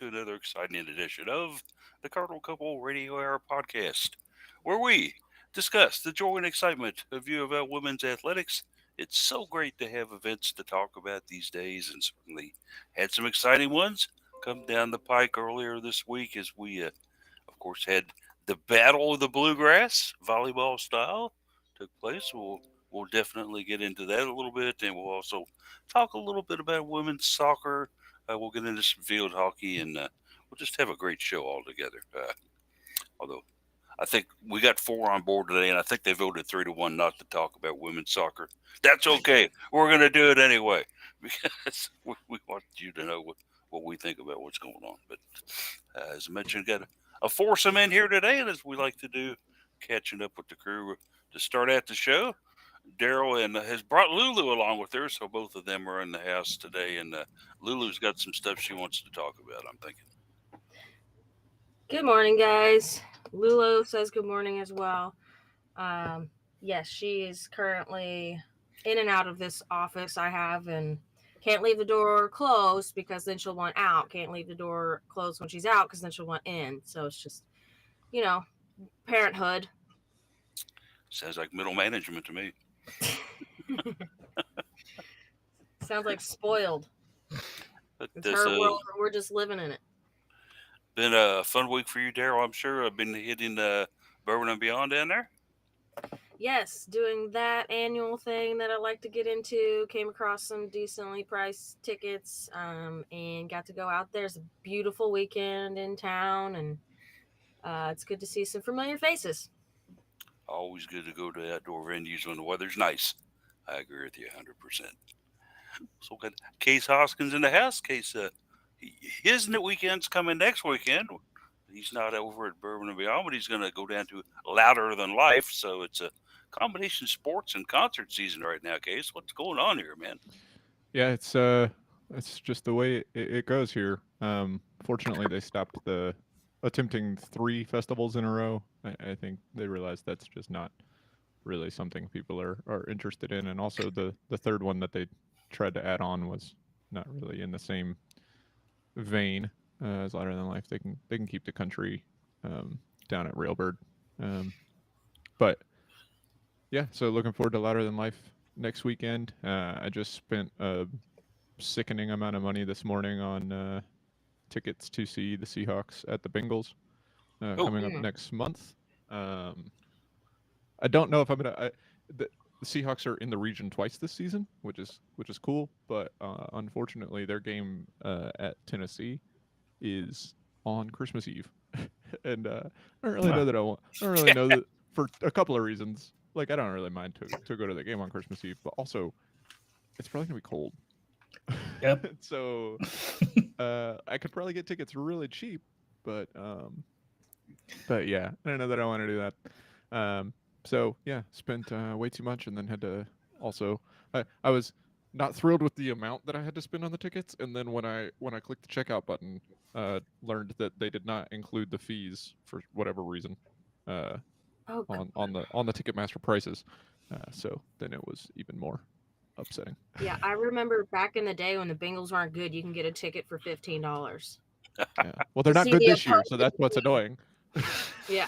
another exciting edition of the Cardinal Couple Radio Hour podcast, where we discuss the joy and excitement of UofL women's athletics. It's so great to have events to talk about these days, and certainly had some exciting ones come down the pike earlier this week as we, of course, had the Battle of the Bluegrass, volleyball style, took place. We'll definitely get into that a little bit, and we'll also talk a little bit about women's soccer. We'll get into some field hockey, and we'll just have a great show all together. Although I think we got four on board today, and I think they voted 3-1 not to talk about women's soccer. That's okay. We're going to do it anyway because we want you to know what we think about what's going on. But as I mentioned, got a foursome in here today, and as we like to do, catching up with the crew to start out the show. Daryl and has brought Lulu along with her, so both of them are in the house today. And Lulu's got some stuff she wants to talk about, I'm thinking. Good morning, guys. Lulu says good morning as well. Yes, she is currently in and out of this office I have, and can't leave the door closed because then she'll want out. Can't leave the door closed when she's out because then she'll want in. So it's just, parenthood. Sounds like middle management to me. Sounds like spoiled. But It's her world, and we're just living in it. Been a fun week for you, Daryl, I'm sure. I've been hitting Bourbon and Beyond down there. Yes, doing that annual thing that I like to get into. Came across some decently priced tickets and got to go out there. It's a beautiful weekend in town, and it's good to see some familiar faces. Always good to go to outdoor venues when the weather's nice. I agree with you 100%. So got Case Hoskins in the house. Case, his weekend's coming next weekend. He's not over at Bourbon and Beyond, but he's going to go down to Louder Than Life. So it's a combination sports and concert season right now, Case. What's going on here, man? Yeah, it's just the way it goes here. Fortunately, they stopped the attempting 3 festivals in a row. I think they realized that's just not really something people are interested in. And also the third one that they tried to add on was not really in the same vein as Louder Than Life. They can keep the country down at Railbird. But yeah, so looking forward to Louder Than Life next weekend. I just spent a sickening amount of money this morning on tickets to see the Seahawks at the Bengals coming up next month. I don't know if I'm gonna. The Seahawks are in the region twice this season, which is cool. But unfortunately, their game at Tennessee is on Christmas Eve, and I don't really know that I want. I don't really know that for a couple of reasons. Like I don't really mind to go to the game on Christmas Eve, but also it's probably gonna be cold. Yep. So I could probably get tickets really cheap, but yeah, I don't know that I want to do that. So yeah, spent way too much, and then had to also. I was not thrilled with the amount that I had to spend on the tickets, and then when I clicked the checkout button, learned that they did not include the fees for whatever reason on the Ticketmaster prices. So then it was even more upsetting. Yeah, I remember back in the day when the Bengals weren't good, you can get a ticket for $15. Yeah. Well, they're not good this year, so that's what's annoying. Yeah.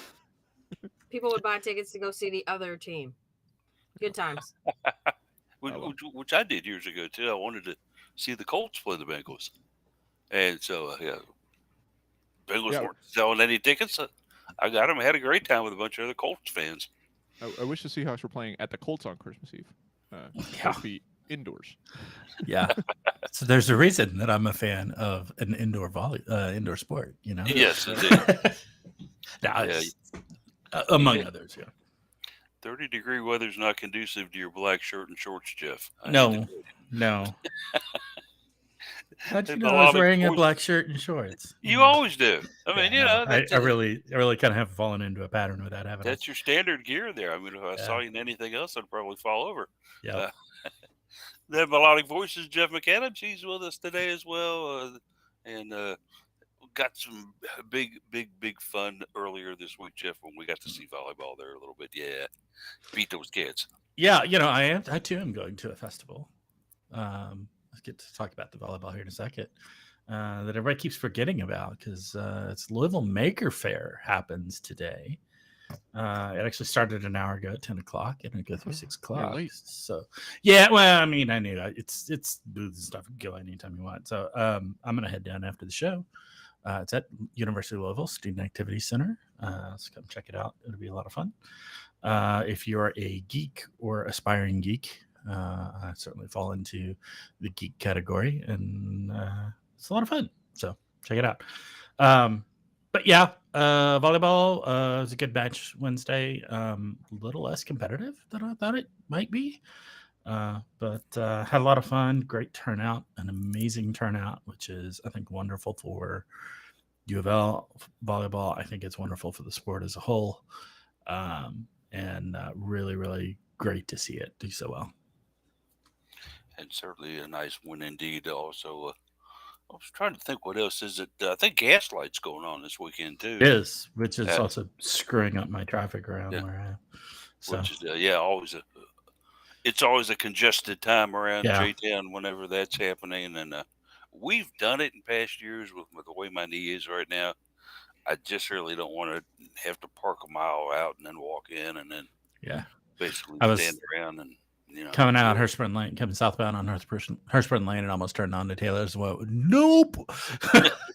People would buy tickets to go see the other team. Good times. Which I did years ago, too. I wanted to see the Colts play the Bengals. And so, Bengals weren't selling any tickets. I got them. I had a great time with a bunch of other Colts fans. I wish the Seahawks were playing at the Colts on Christmas Eve. That would be indoors. Yeah. So there's a reason that I'm a fan of an indoor sport, you know? Yes, indeed. Among others, yeah. 30-degree weather's not conducive to your black shirt and shorts, Jeff. No. How'd you know I was wearing a black shirt and shorts? You always do. I mean, I really kind of have fallen into a pattern with that, haven't I? That's your standard gear there. I mean, if I saw you in anything else, I'd probably fall over. Yeah. The melodic voices, Jeff McAdams, he's with us today as well, and got some big fun earlier this week, Jeff, when we got to see volleyball there a little bit. Yeah, beat those kids. Yeah, I too am going to a festival. Let's get to talk about the volleyball here in a second. that everybody keeps forgetting about because it's Louisville Maker Fair happens today. It actually started an hour ago at 10 o'clock and it go through 6 You're o'clock. late. So, yeah, well, I mean, I knew that. It's booths and stuff. You can go anytime you want. So, I'm going to head down after the show. It's at University of Louisville Student Activity Center. So come check it out. It'll be a lot of fun. If you're a geek or aspiring geek, I certainly fall into the geek category, and it's a lot of fun. So check it out. But yeah, volleyball was a good match Wednesday. A little less competitive than I thought it might be. But had a lot of fun, great turnout, an amazing turnout, which is, I think, wonderful for UofL volleyball. I think it's wonderful for the sport as a whole. And really, really great to see it do so well. And certainly a nice win indeed. Also, I was trying to think what else is it. I think Gaslight's going on this weekend too. It is, which is Yeah. also screwing up my traffic around Yeah. where I am. So, Which is always it's always a congested time around Yeah. J-Town whenever that's happening. And we've done it in past years with the way my knee is right now. I just really don't want to have to park a mile out and then walk in and then yeah, basically I was stand around and coming out Hurstburn Lane, coming southbound on Hurstburn Lane, and almost turned on to Taylor's. Well, nope,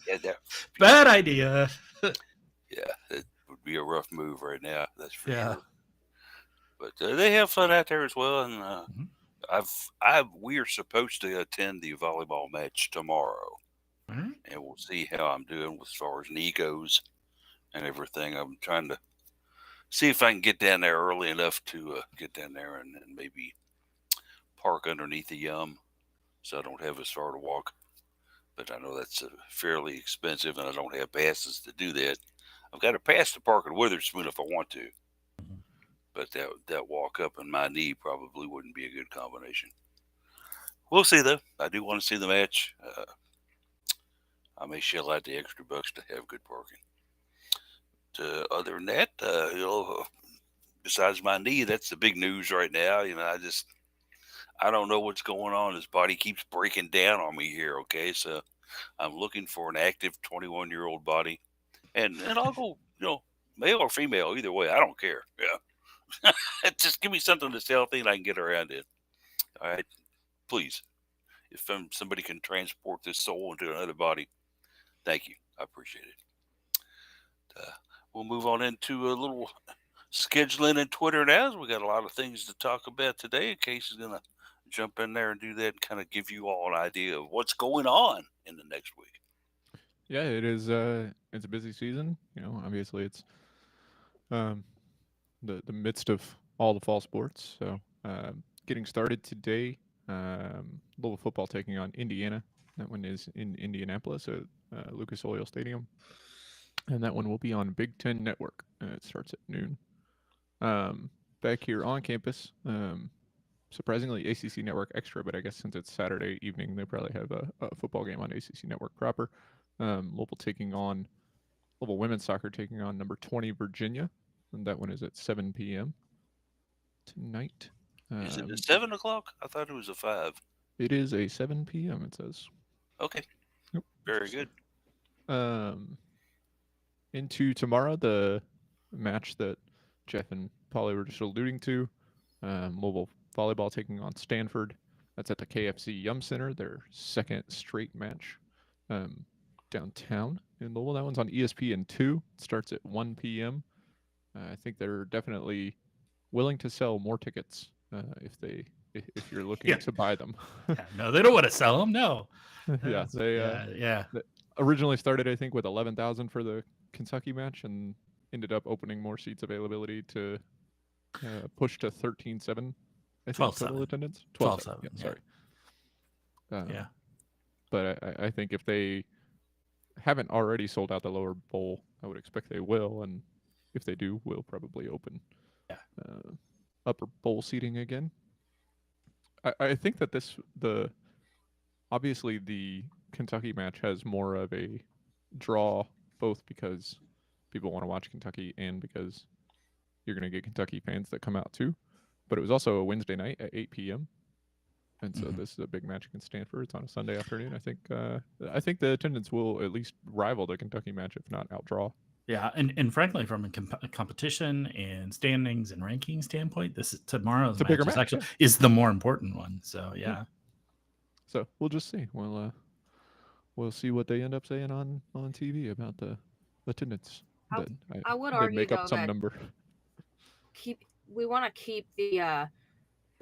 Yeah, bad idea. yeah, it would be a rough move right now. That's for Yeah. sure. But they have fun out there as well, and Mhm. we are supposed to attend the volleyball match tomorrow, All right. and we'll see how I'm doing as far as knee goes and everything. I'm trying to see if I can get down there early enough to get down there and maybe park underneath the Yum, so I don't have as far to walk. But I know that's fairly expensive, and I don't have passes to do that. I've got a pass to park at Witherspoon if I want to. Mhm. But that walk up and my knee probably wouldn't be a good combination. We'll see though. I do want to see the match. I may shell out the extra bucks to have good parking. Other than that, besides my knee, that's the big news right now. I don't know what's going on. His body keeps breaking down on me here. Okay, so I'm looking for an active 21-year-old body, and I'll go, male or female, either way. I don't care. Yeah. Just give me something that's healthy and I can get around in. All right, please. If somebody can transport this soul into another body, thank you. I appreciate it. We'll move on into a little scheduling and Twitter now. We got a lot of things to talk about today. Case is gonna jump in there and do that and kind of give you all an idea of what's going on in the next week. Yeah, it is. It's a busy season. Obviously it's the midst of all the fall sports. So getting started today. Louisville football taking on Indiana. That one is in Indianapolis at Lucas Oil Stadium, and that one will be on Big Ten Network. It starts at noon. Back here on campus, surprisingly ACC Network Extra, but I guess since it's Saturday evening, they probably have a football game on ACC Network proper. Louisville women's soccer taking on number 20 Virginia, and that one is at 7 p.m. tonight. Is it at 7 o'clock? I thought it was a 5. It is a 7 p.m. It says. Okay. Yep. Very good. Into tomorrow, the match that Jeff and Polly were just alluding to, Louisville volleyball taking on Stanford. That's at the KFC Yum Center, their second straight match downtown in Louisville. That one's on ESPN2. It starts at 1 p.m. I think they're definitely willing to sell more tickets if you're looking to buy them. No, they don't want to sell them. No. Yeah, they originally started, I think, with 11,000 for the Kentucky match and ended up opening more seats availability to push to 13,700. I think total attendance. 12,700. Yeah, sorry. Yeah. But I think if they haven't already sold out the lower bowl, I would expect they will, and if they do, we'll probably open upper bowl seating again. I think that obviously the Kentucky match has more of a draw, both because people want to watch Kentucky and because you're going to get Kentucky fans that come out too. But it was also a Wednesday night at 8 p.m. And so Mhm. this is a big match against Stanford. It's on a Sunday afternoon. I think the attendance will at least rival the Kentucky match, if not outdraw. Yeah, and frankly, from a competition and standings and ranking standpoint, this is tomorrow's It's a bigger match is match, actually yeah. is the more important one. So yeah. So we'll just see. We'll see what they end up saying on TV about the attendance. I, That I would they argue make up though some that number. we want to keep the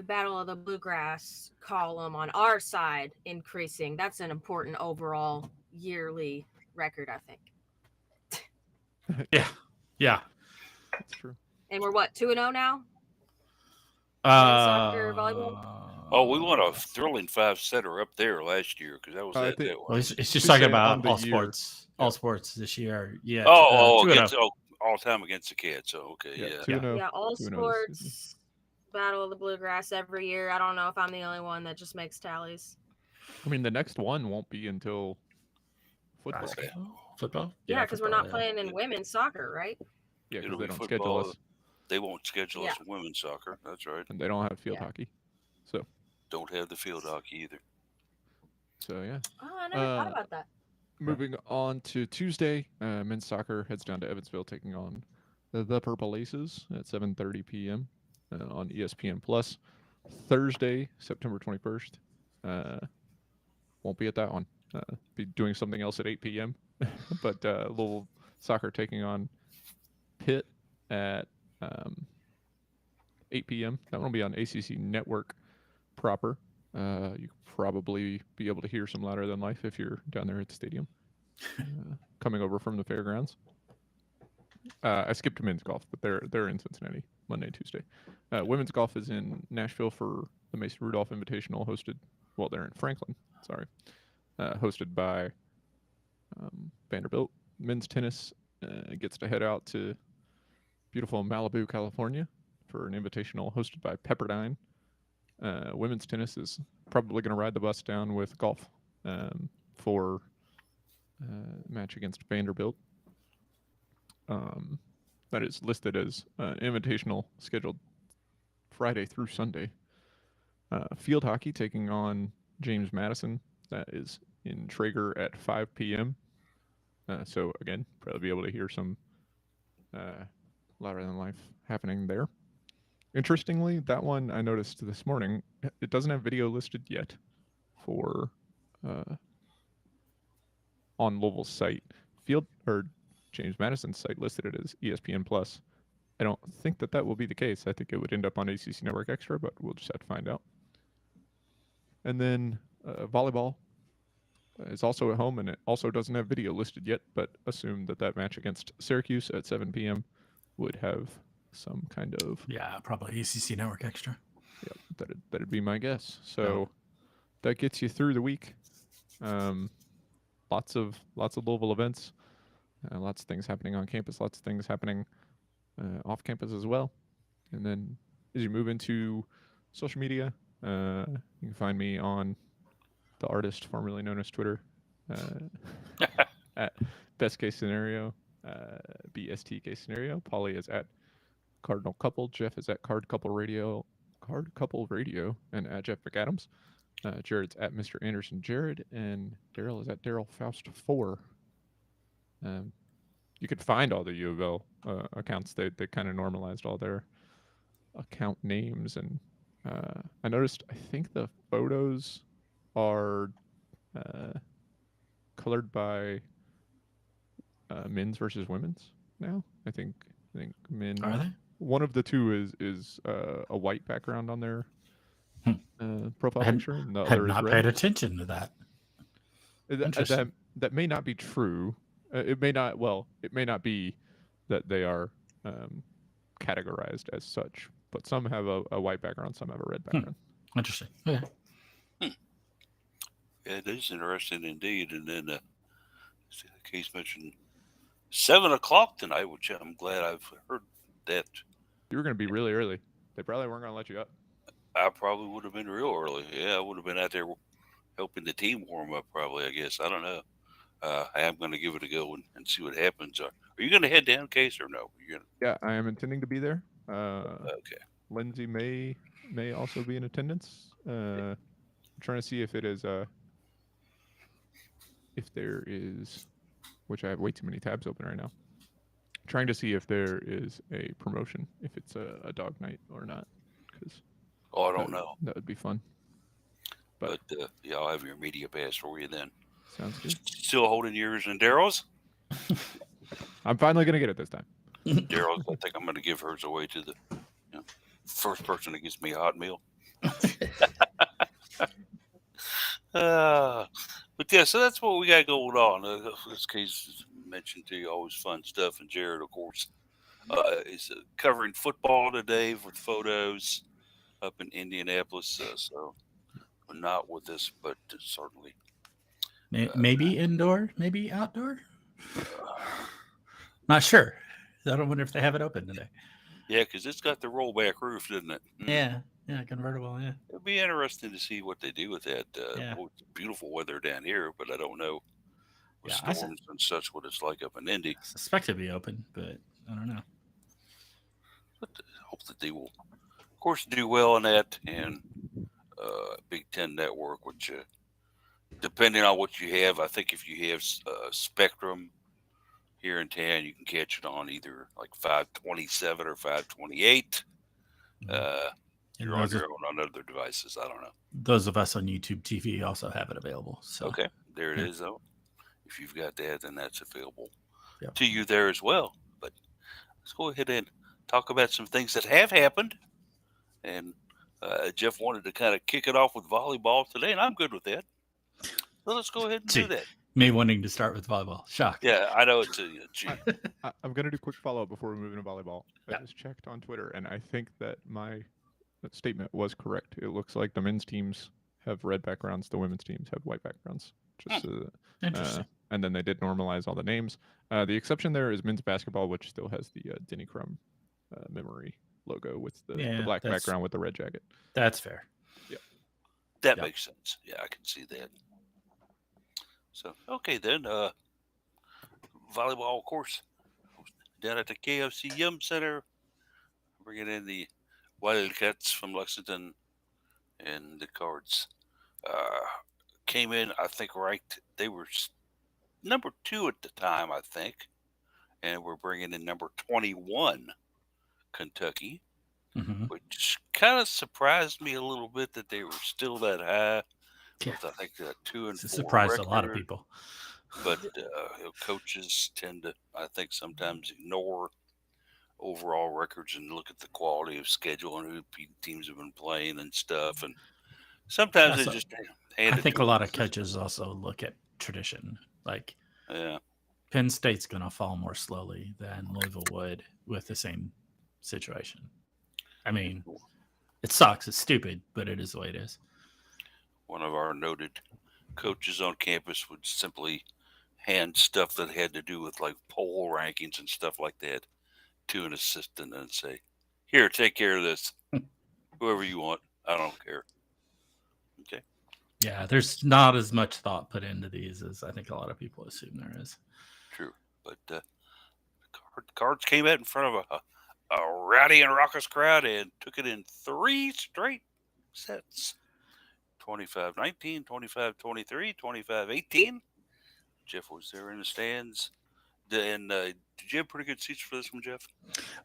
Battle of the Bluegrass column on our side increasing. That's an important overall yearly record, I think. Yeah, yeah. That's true. And we're what, 2-0 now? Men's soccer, volleyball? Oh, we won a thrilling 5-setter up there last year because that was I that. think- That Well, one. he's just We talking say on about the all year. sports, Yeah. all sports this year. Yeah. Oh, 2-0. against all time against the Cats. So okay, Yeah, yeah. 2-0. Yeah, all 2-0 this season. sports, Battle of the Bluegrass every year. I don't know if I'm the only one that just makes tallies. I mean, the next one won't be until football. Basketball? Football? Yeah, because we're not football, playing in women's soccer, right? Yeah, It'll because they be don't schedule football. us, They won't schedule us Yeah. in women's soccer. That's right. and they don't have field Yeah. hockey. So Don't have the field hockey either. yeah. Oh, I never thought about that. Moving on to Tuesday, men's soccer heads down to Evansville, taking on the Purple Aces at 7:30 p.m. On ESPN Plus. Thursday, September 21st. Won't be at that one. Be doing something else at 8 p.m. But Louisville soccer taking on Pitt at 8 p.m. That one will be on ACC Network proper. You probably be able to hear some louder than life if you're down there at the stadium, coming over from the fairgrounds. I skipped men's golf, but they're in Cincinnati Monday and Tuesday. Women's golf is in Nashville for the Mason Rudolph Invitational, hosted. Well, they're in Franklin. Sorry, hosted by Vanderbilt. Men's tennis gets to head out to beautiful Malibu, California, for an invitational hosted by Pepperdine. Women's tennis is probably going to ride the bus down with golf for match against Vanderbilt. That is listed as invitational, scheduled Friday through Sunday. Field hockey taking on James Madison. That is in Traeger at 5 p.m. So again, probably be able to hear some louder than life happening there. Interestingly, that one I noticed this morning, it doesn't have video listed yet for on Louisville's site. Field or James Madison's site listed it as ESPN Plus. I don't think that will be the case. I think it would end up on ACC Network Extra, but we'll just have to find out. And then volleyball is also at home, and it also doesn't have video listed yet, but assume that match against Syracuse at 7 p.m. would have some kind of probably ACC Network Extra. Yeah, that'd be my guess. So that gets you through the week. Lots of Louisville events, lots of things happening on campus, lots of things happening off campus as well. And then as you move into social media, you can find me on the artist formerly known as Twitter at Best Case Scenario, BST Case Scenario. Polly is at Cardinal Couple. Jeff is at Card Couple Radio, and at Jeff McAdams. Jared's at Mr. Anderson Jared, and Daryl is at Daryl Faust 4. You could find all the UofL accounts. They kind of normalized all their account names, and I noticed I think the photos are colored by men's versus women's now. I think men. Are they? One of the two is a white background on their profile picture, and the I had other is not red. paid attention to that. Interesting. That may not be true. It may not. Well, it may not be that they are categorized as such. But some have a white background, some have a red background. Interesting. Okay. Yeah, it is interesting indeed. And then the case mentioned 7 o'clock tonight, which I'm glad I've heard that. You were going to be really early. They probably weren't going to let you up. I probably would have been real early. Yeah, I would have been out there helping the team warm up, probably, I guess. I don't know. I am going to give it a go and see what happens. Are you going to head down, Case, or no? Yeah, I am intending to be there. Okay. Lindsay may also be in attendance. I'm trying to see if it is if there is, which I have way too many tabs open right now. Trying to see if there is a promotion, if it's a dog night or not, because Oh, I don't know. that would be fun. But yeah, I'll have your media pass for you then. Sounds good. Still holding yours and Daryl's? I'm finally gonna get it this time. Daryl's, I think I'm going to give hers away to the first person that gives me a hot meal. But yeah, so that's what we got going on. This case mentioned to you, always fun stuff. And Jared, of course, is covering football today with photos up in Indianapolis. So not with us, but certainly. Maybe indoor, maybe outdoor. Not sure. I don't wonder if they have it open today. Yeah, because it's got the rollback roof, doesn't it? Yeah, convertible. Yeah, it'll be interesting to see what they do with that. Yeah. Well, it's beautiful weather down here, but I don't know with Yeah, I storms and such what it's like up in Indy. I suspect it'd be open, but I don't know. But hope that they will, of course, do well on that. And Big Ten Network, which depending on what you have, I think if you have Spectrum here in town, you can catch it on either like 527 or 528. And You're on your own on other devices. I don't know. Those of us on YouTube TV also have it available. So Okay, there it Yeah. is, though. If you've got that, then that's available Yep. to you there as well. But let's go ahead and talk about some things that have happened. And Jeff wanted to kind of kick it off with volleyball today, and I'm good with that. So let's go ahead and do that. Me wanting to start with volleyball. Shock. Yeah, I know it's gee. I'm gonna do a quick follow up before we move into volleyball. Yeah. I just checked on Twitter, and I think that my statement was correct. It looks like the men's teams have red backgrounds, the women's teams have white backgrounds. Just Interesting. and then they did normalize all the names. The exception there is men's basketball, which still has the Denny Crum memory logo with the black background with the red jacket. That's fair. That makes sense. Yeah, I can see that. So, okay, then. Volleyball, of course, down at the KFC Yum Center. Bringing in the Wildcats from Lexington and the Cards. Came in, I think, right. They were number 2 at the time, I think. And we're bringing in number 21, Kentucky. Mm-hmm. Which kind of surprised me a little bit that they were still that high. Yeah. With, I think, that 2-4 It's surprised record. a lot of people. But coaches tend to, I think, sometimes ignore overall records and look at the quality of schedule and who teams have been playing and stuff. And sometimes they just hand I it think to a lot them. of coaches also look at tradition. Like Yeah. Penn State's going to fall more slowly than Louisville would with the same situation. I mean, it sucks. It's stupid, but it is the way it is. One of our noted coaches on campus would simply hand stuff that had to do with like poll rankings and stuff like that to an assistant and say, "Here, take care of this. Whoever you want. I don't care." Okay. Yeah, there's not as much thought put into these as I think a lot of people assume there is. True. But the Cards came out in front of a rowdy and raucous crowd and took it in 3 straight sets. 25-19, 25-23, 25-18. Jeff was there in the stands. And did you have pretty good seats for this one, Jeff?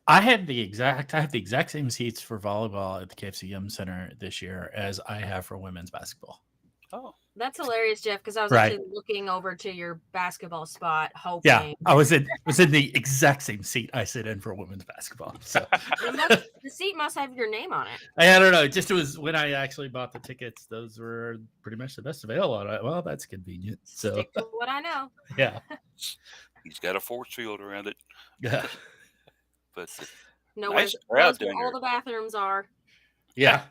I have the exact same seats for volleyball at the KFC Yum Center this year as I have for women's basketball. Oh, That's hilarious, Jeff, because I was Right. actually looking over to your basketball spot, hoping. Yeah, I was in the exact same seat I sit in for women's basketball. So The seat must have your name on it. I don't know. It was when I actually bought the tickets; those were pretty much the best available. Well, that's convenient. So Stick to what I know. yeah, he's got a force field around it. yeah, But No Nice where crowd down all here. the bathrooms are. yeah.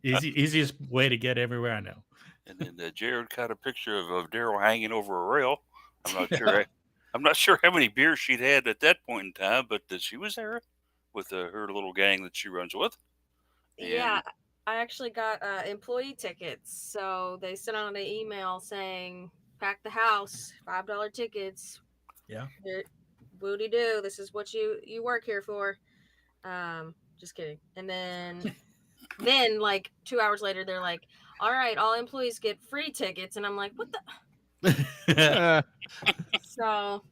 Easiest way to get everywhere I know. and then Jared got a picture of Daryl hanging over a rail. I'm not sure. I'm not sure how many beers she'd had at that point in time, but she was there with her little gang that she runs with. And Yeah, I actually got employee tickets. So they sent out an email saying, pack the house, $5 tickets. Yeah. Booty doo. This is what you work here for. Just kidding. And then like 2 hours later, they're like, all right, all employees get free tickets. And I'm like, what the? Uh, So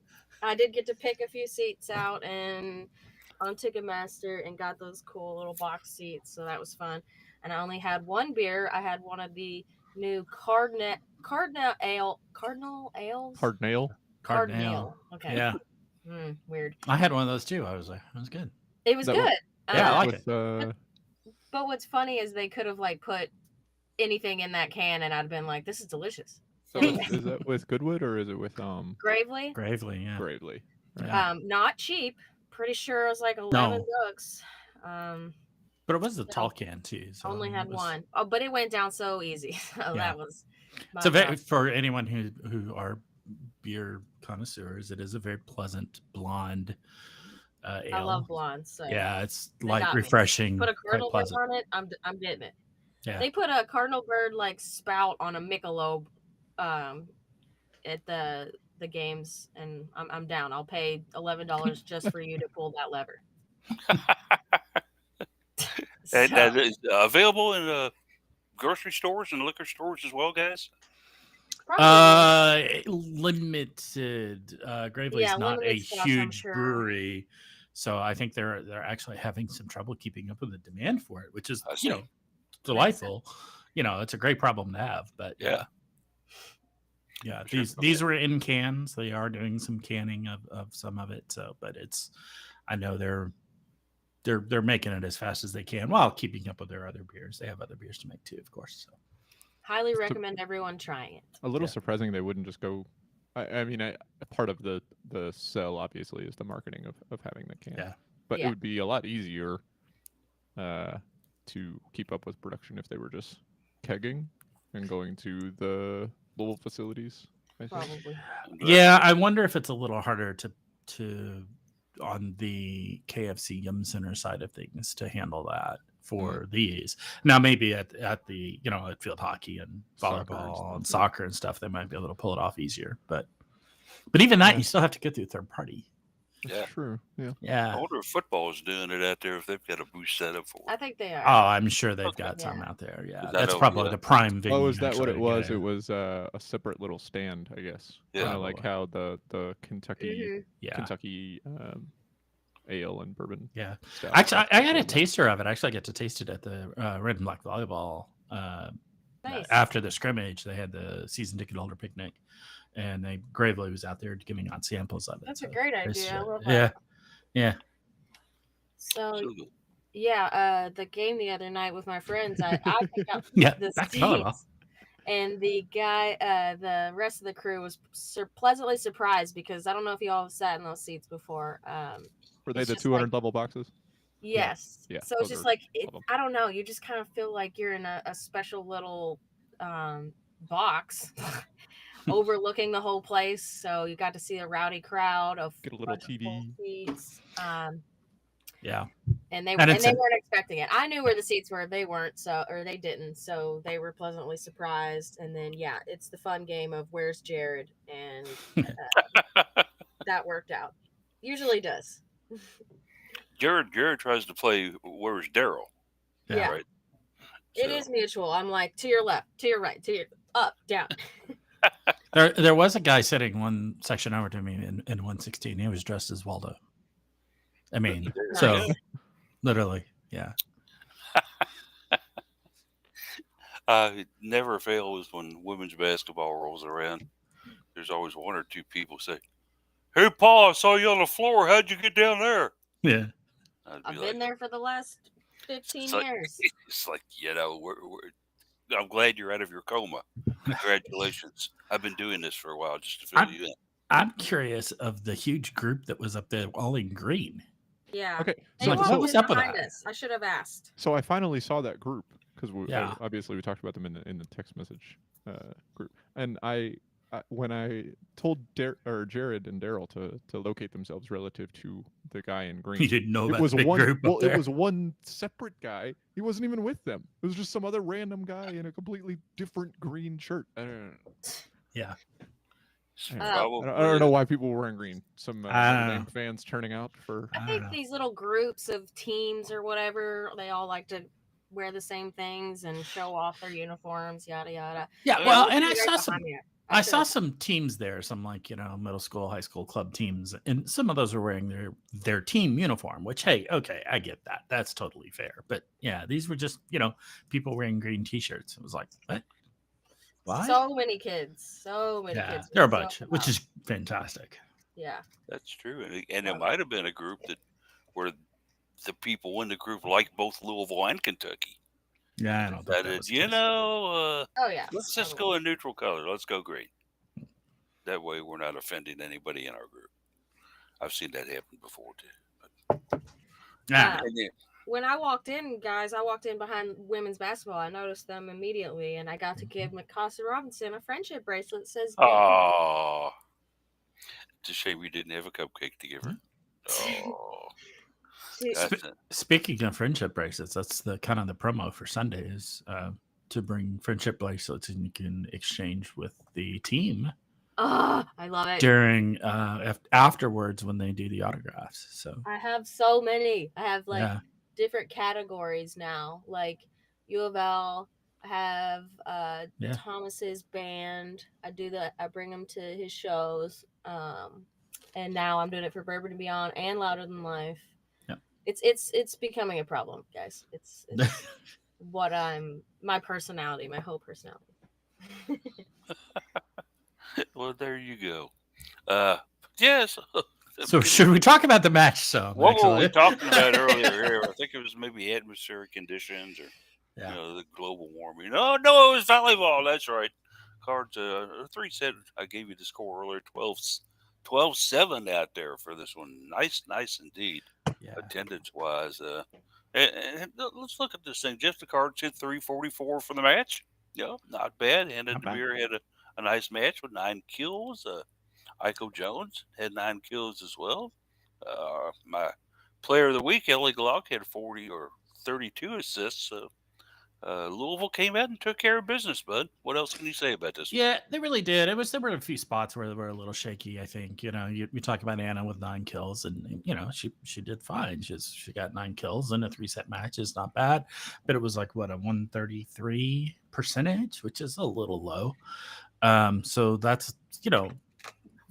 I did get to pick a few seats out and on Ticketmaster and got those cool little box seats. So that was fun. And I only had one beer. I had one of the new Cardinal ales. Cardinal. Cardinal. Okay. Yeah, Weird. I had one of those too. I was like, it was good. It was That good. was- Yeah, I like with, But what's funny is they could have like put anything in that can and I'd have been like, this is delicious. So is that with Goodwood or is it with Gravely. Gravely, yeah. Gravely? Right. Yeah. Not cheap. Pretty sure it was like 11 bucks. But it was the tall can too. So Only it had was- one. Oh, but it went down so easy. So Yeah. that was my So job. for anyone who are beer connoisseurs, it is a very pleasant blonde ale. I love blondes. So Yeah, it's They light, got me. refreshing, put a quite cardinal bird pleasant. on it. I'm getting it. Yeah. They put a cardinal bird like spout on a Michelob at the games, and I'm down. I'll pay $11 just for you to pull that lever. And So, that is available in grocery stores and liquor stores as well, guys. probably Limited. Gravely's Yeah, not a limited stuff, I'm huge sure. brewery, so I think they're actually having some trouble keeping up with the demand for it, which is I see. delightful. It's a great problem to have. But Yeah. yeah, For sure. these were in cans. They are doing some canning of some of it. So, but I know they're making it as fast as they can while keeping up with their other beers. They have other beers to make too, of course. So. highly recommend everyone trying it. A little Yeah. surprising they wouldn't just go. I mean, part of the sell obviously is the marketing of having the can. Yeah. But Yeah. it would be a lot easier to keep up with production if they were just kegging and going to the Louisville facilities. I think. Probably. Yeah, I wonder if it's a little harder to on the KFC Yum Center side of things to handle that for these. Now maybe at the at field hockey and Soccer and volleyball stuff, and yeah. soccer and stuff, they might be able to pull it off easier. But even that, Yeah. you still have to go through a third party. That's Yeah. true. Yeah. I Yeah. wonder if football is doing it out there, if they've got a booth set up for I it. think they are. Oh, I'm sure they've Okay. got some Yeah. out there. Yeah, Is that that's over probably there? the prime venue. Oh, is that what actually it to was? get It in. was a separate little stand, I guess. Yeah. Kind of like Probably. how the Kentucky Mhm. Yeah. Kentucky ale and bourbon. Yeah. Stout Actually, stuff I had a like that. taster of it. Actually, I got to taste it at the Red and Black Volleyball. Nice. After the scrimmage, they had the season ticket holder picnic, and Gravely was out there giving out samples of it. That's a so great tasted idea. I it. love Yeah, that. yeah. So So, yeah, the game the other night with my friends, I picked up Yeah, the back to volleyball. seats, and the guy, the rest of the crew was pleasantly surprised because I don't know if you all have sat in those seats before. Were they it's the just 200 like- level boxes? Yes. Yeah, So it's those just are like love 'em. I don't know. You just kind of feel like you're in a special little box overlooking the whole place. So you got to see a rowdy crowd of Get a little bunch of full TV. seats. Yeah. And they And it's weren't expecting it. I knew where the seats were. They weren't, or they didn't. So they were pleasantly surprised. And then yeah, it's the fun game of where's Jared, and that worked out. Usually does. Jared tries to play Where's Daryl? Yeah. Right. It So, is mutual. I'm like to your left, to your right, to your up, down. There was a guy sitting one section over to me in 116. He was dressed as Waldo. I mean, so Nice. literally, yeah. it never fails when women's basketball rolls around. There's always one or two people say, "Hey, Paul, I saw you on the floor. How'd you get down there?" Yeah. I'd I've be been like, there for the last 15 It's like- years. it's like, I'm glad you're out of your coma. Congratulations. I've been doing this for a while just to fill you in. I'm curious of the huge group that was up there all in green. Yeah. Okay, They so, walked what was in up with behind that? us. I should have asked. so I finally saw that group because Yeah. obviously we talked about them in the text message group, and when I told Jared and Daryl to locate themselves relative to the guy in green, You didn't know it about was the big one. group Well, up there. it was one separate guy. He wasn't even with them. It was just some other random guy in a completely different green shirt. I don't know. Yeah. It's I probably- I don't know why people were wearing green. Some I don't Notre Dame know. fans turning out for. I I think don't know. these little groups of teams or whatever, they all like to wear the same things and show off their uniforms, yada yada. Yeah, But well, most and of I you guys saw behind some. me, I feel saw like- some teams there, some like middle school, high school club teams, and some of those were wearing their team uniform. Which, hey, okay, I get that. That's totally fair. But yeah, these were just people wearing green T-shirts. It was like, what? Why? so many kids, so many Yeah, kids. there are a So bunch, loud. which is fantastic. Yeah. That's true. And it Love it. might have been a group that where the people in the group liked both Louisville and Kentucky. Yeah, I don't think that Decided, was the case. Oh yeah. let's just go a neutral color. Let's go green. That way we're not offending anybody in our group. I've seen that happen before too. Yeah, And then, When I walked in, guys, I walked in behind women's basketball. I noticed them immediately, and I got to give Mikasa Robinson a friendship bracelet that says "Get oh, it's a shame we didn't have a cupcake to give her. Oh, She- that's it. Speaking of friendship bracelets, that's the kind of the promo for Sunday is to bring friendship bracelets and you can exchange with the team Oh, I love it. during afterwards when they do the autographs. So I have so many. I have like yeah, different categories now. Like UofL. I have Yeah. Thomas's band. I bring him to his shows. And now I'm doing it for Bourbon and Beyond and Louder Than Life. Yep. It's becoming a problem, guys. It's my personality, my whole personality. Well, there you go. Yes. so should we talk about the match some? What were we actually? talking about earlier? Here? I think it was maybe atmospheric conditions or Yeah. the global warming. No, it was volleyball. That's right. Cards 3 set. I gave you the score earlier. 12-7 out there for this one. Nice indeed. Yeah. Attendance wise. And let's look at this thing. Jeff the Cards hit 344 for the match. Yeah, not bad. Hannah Not bad. DeMere had a nice match with 9 kills. Iko Jones had 9 kills as well. My player of the week, Ellie Glock, had 40 or 32 assists. So Louisville came out and took care of business, bud. What else can you say about this? Yeah, they really did. There were a few spots where they were a little shaky. I think you talk about Anna with 9 kills, and she did fine. She got 9 kills in a 3-set match. Is not bad, but it was like what a 133%, which is a little low. So that's a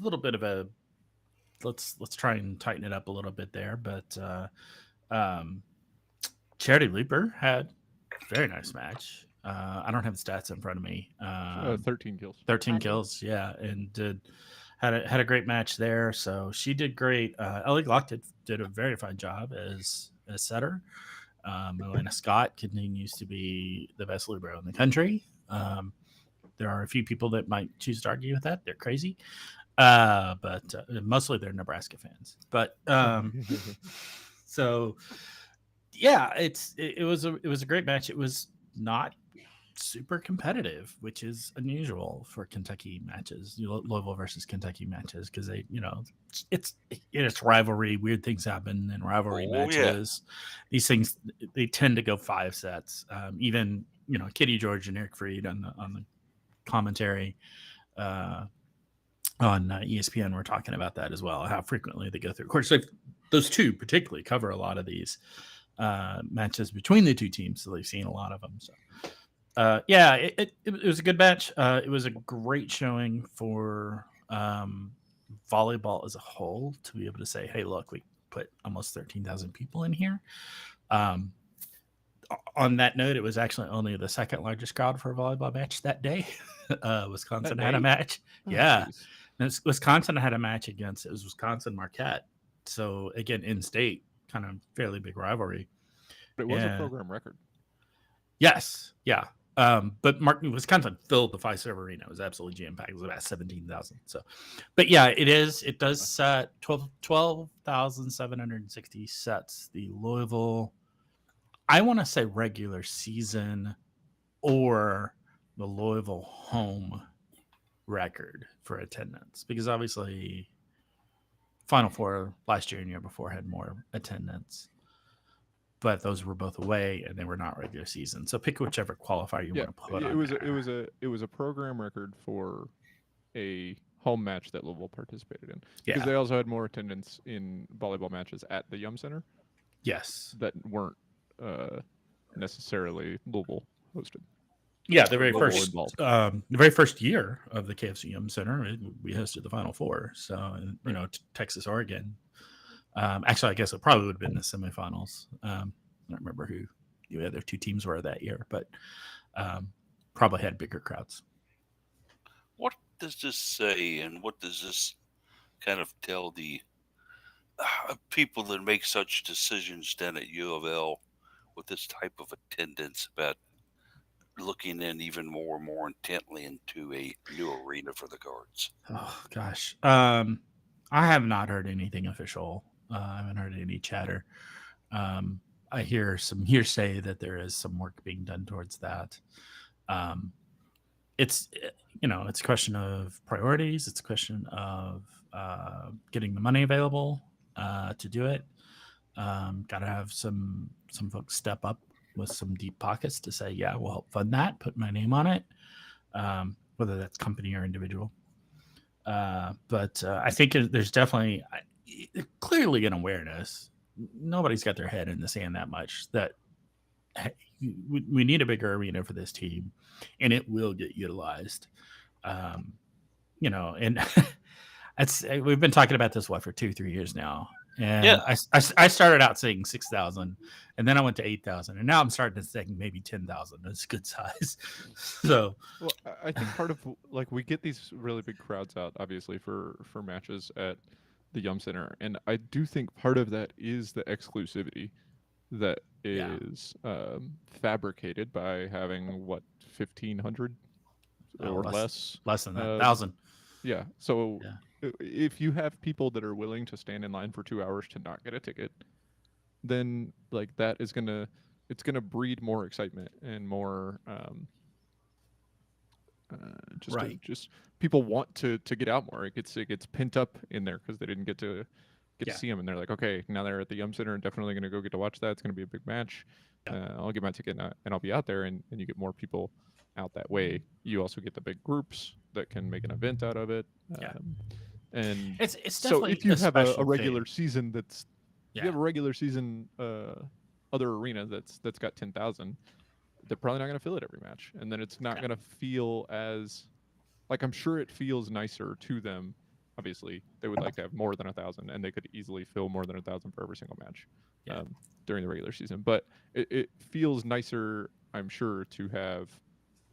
little bit of a let's try and tighten it up a little bit there. But Charity Leaper had a very nice match. I don't have the stats in front of me. 13 kills. 13 kills, yeah, and had a great match there. So she did great. Ellie Glock did a very fine job as a setter. Elena Scott continues to be the best libero in the country. There are a few people that might choose to argue with that. They're crazy, but mostly they're Nebraska fans. But so yeah, it was a great match. It was not super competitive, which is unusual for Kentucky matches, Louisville versus Kentucky matches, because they, it's rivalry. Weird things happen in rivalry matches. Yeah. These things they tend to go 5 sets. Even Kitty George and Eric Freed on the commentary on ESPN were talking about that as well. How frequently they go through. Of course, those two particularly cover a lot of these matches between the two teams, so they've seen a lot of them. So. It was a good match. It was a great showing for volleyball as a whole to be able to say, hey, look, we put almost 13,000 people in here. On that note, it was actually only the second largest crowd for a volleyball match that day. Wisconsin had a match. Oh, yeah. Wisconsin had a match it was Wisconsin Marquette. So again, in-state, kind of fairly big rivalry. But it was a program record. Yes. Yeah. But Wisconsin filled the Fiserv Arena. It was absolutely jam-packed. It was about 17,000. So, but yeah, it does set 12,760 sets. The Louisville, I want to say regular season or the Louisville home record for attendance, because obviously Final Four last year and year before had more attendance. But those were both away, and they were not regular season. So pick whichever qualifier you want to put on. It was a program record for a home match that Louisville participated in, because they also had more attendance in volleyball matches at the Yum Center. Yes, that weren't necessarily Louisville hosted. Yeah, the Louisville involved. very first year of the KFC Yum Center, we hosted the Final Four. So, Texas, Oregon. Actually, I guess it probably would have been the semifinals. I don't remember who the other two teams were that year, but probably had bigger crowds. What does this say, and what does this kind of tell the people that make such decisions down at U of L with this type of attendance about looking in even more and more intently into a new arena for the Cards? Oh gosh, I have not heard anything official. I haven't heard any chatter. I hear some hearsay that there is some work being done towards that. It's it's a question of priorities. It's a question of getting the money available to do it. Got to have some folks step up with some deep pockets to say, yeah, we'll help fund that, put my name on it, whether that's company or individual. But I think there's definitely clearly an awareness. Nobody's got their head in the sand that much that we need a bigger arena for this team, and it will get utilized. And we've been talking about this for 2-3 years now. And Yeah. I started out saying 6,000, and then I went to 8,000, and now I'm starting to think maybe 10,000. That's a good size. So, well, I think part of we get these really big crowds out, obviously for matches at the Yum Center, and I do think part of that is the exclusivity that is fabricated by having 1,500 or less than that, 1,000. Yeah. So if you have people that are willing to stand in line for 2 hours to not get a ticket, then that is it's gonna breed more excitement and more just people want to get out more. It gets pent up in there because they didn't get to see them, and they're like, okay, now they're at the Yum Center, and definitely gonna go get to watch that. It's gonna be a big match. I'll get my ticket and I'll be out there, and you get more people out that way. You also get the big groups that can make an event out of it. And it's so if you have a regular thing. season if you have a regular season other arena that's got 10,000, they're probably not going to fill it every match, and then it's not going to feel as I'm sure it feels nicer to them. Obviously, they would like to have more than 1,000, and they could easily fill more than 1,000 for every single match during the regular season. But it feels nicer, I'm sure, to have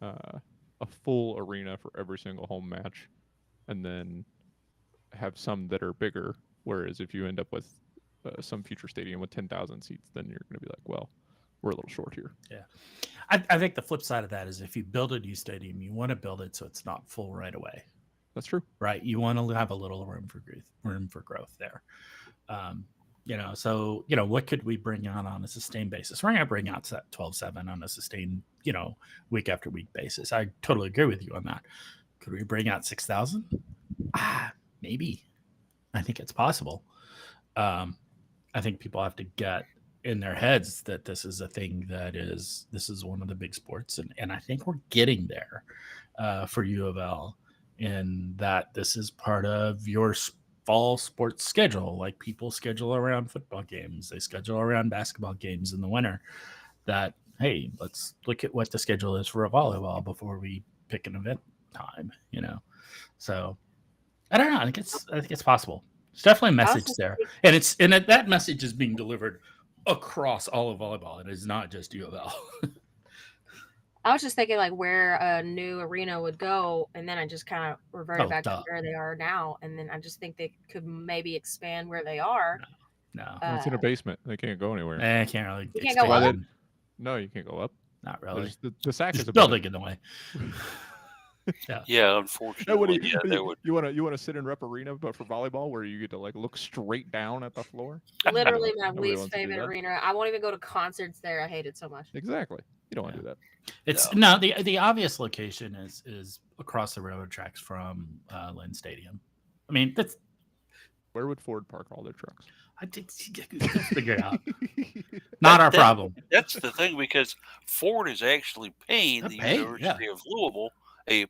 a full arena for every single home match, and then have some that are bigger. Whereas if you end up with some future stadium with 10,000 seats, then you're going to be like, well, we're a little short here. Yeah. I think the flip side of that is if you build a new stadium, you want to build it so it's not full right away. That's true. Right. You want to have a little room for growth there. So, what could we bring on a sustained basis? We're going to bring out that 12/7 on a sustained, week after week basis. I totally agree with you on that. Could we bring out 6,000? Maybe. I think it's possible. I think people have to get in their heads that this is a thing this is one of the big sports. And I think we're getting there for U of L, in that this is part of your fall sports schedule. Like people schedule around football games, they schedule around basketball games in the winter. That, hey, let's look at what the schedule is for a volleyball before we pick an event time, So I don't know. I think it's possible. It's definitely a message there, and that message is being delivered across all of volleyball. It is not just U of L. I was just thinking where a new arena would go, and then I just kind of reverted back to where they are now, and then I just think they could maybe expand where they are. No. It's in a basement. They can't go anywhere. They can't really. You can't go up. No, you can't go up. Not really. The SAC is a building in the way. Yeah, unfortunately. You want to sit in Rep Arena, but for volleyball, where you get to look straight down at the floor? Literally my least favorite arena. I won't even go to concerts there. I hate it so much. Exactly. You don't want to do that. It's the obvious location is across the railroad tracks from Lynn Stadium. I mean, that's where would Ford park all their trucks? I did figure it out. Not our problem. That's the thing, because Ford is actually paying the University of Louisville a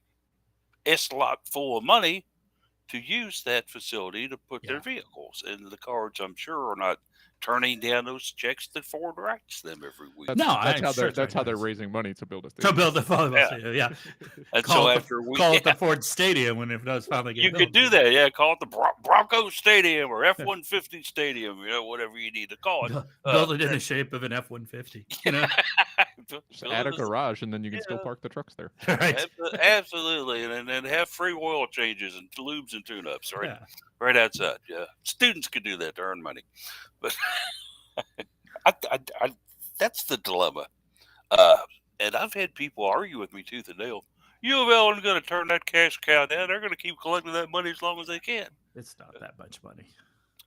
S-lot full of money to use that facility to put their vehicles. And the Cards, I'm sure, are not turning down those checks that Ford writes them every week. That's, No, that's I'm how sure they're it's right, guys. raising money to build a To stadium. build the volleyball Yeah. stadium, yeah. And Call so it after we call it the Ford Stadium when it does finally get you built. could do that, yeah. Call it the Broncos Stadium or F-150 Stadium, whatever you need to call it. Build it in the shape of an F-150. Just add a garage, and then you can still Yeah. park the trucks there. Right. Absolutely, and then have free oil changes and lubes and tune-ups, right? Yeah. Right outside. Yeah, students could do that to earn money, but that's the dilemma. And I've had people argue with me tooth and nail. U of L isn't going to turn that cash cow down. They're going to keep collecting that money as long as they can. It's not that much money.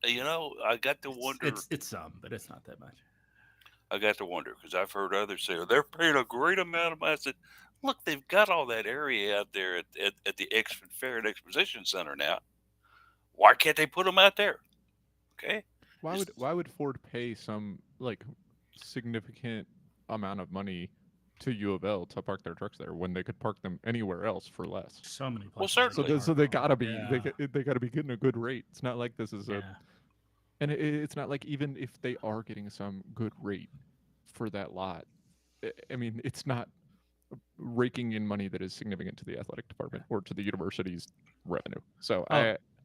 I got to wonder. It's some, but it's not that much. I got to wonder because I've heard others say they're paying a great amount of money. I said, look, they've got all that area out there at the Fair and Exposition Center now. Why can't they put them out there? Okay. Why would Ford pay some significant amount of money to U of L to park their trucks there when they could park them anywhere else for less? So many places. Well, certainly. So they gotta be Yeah. they gotta be getting a good rate. It's not like this is Yeah. and it's not like even if they are getting some good rate for that lot, I mean it's not raking in money that is significant to the athletic department or to the university's revenue. So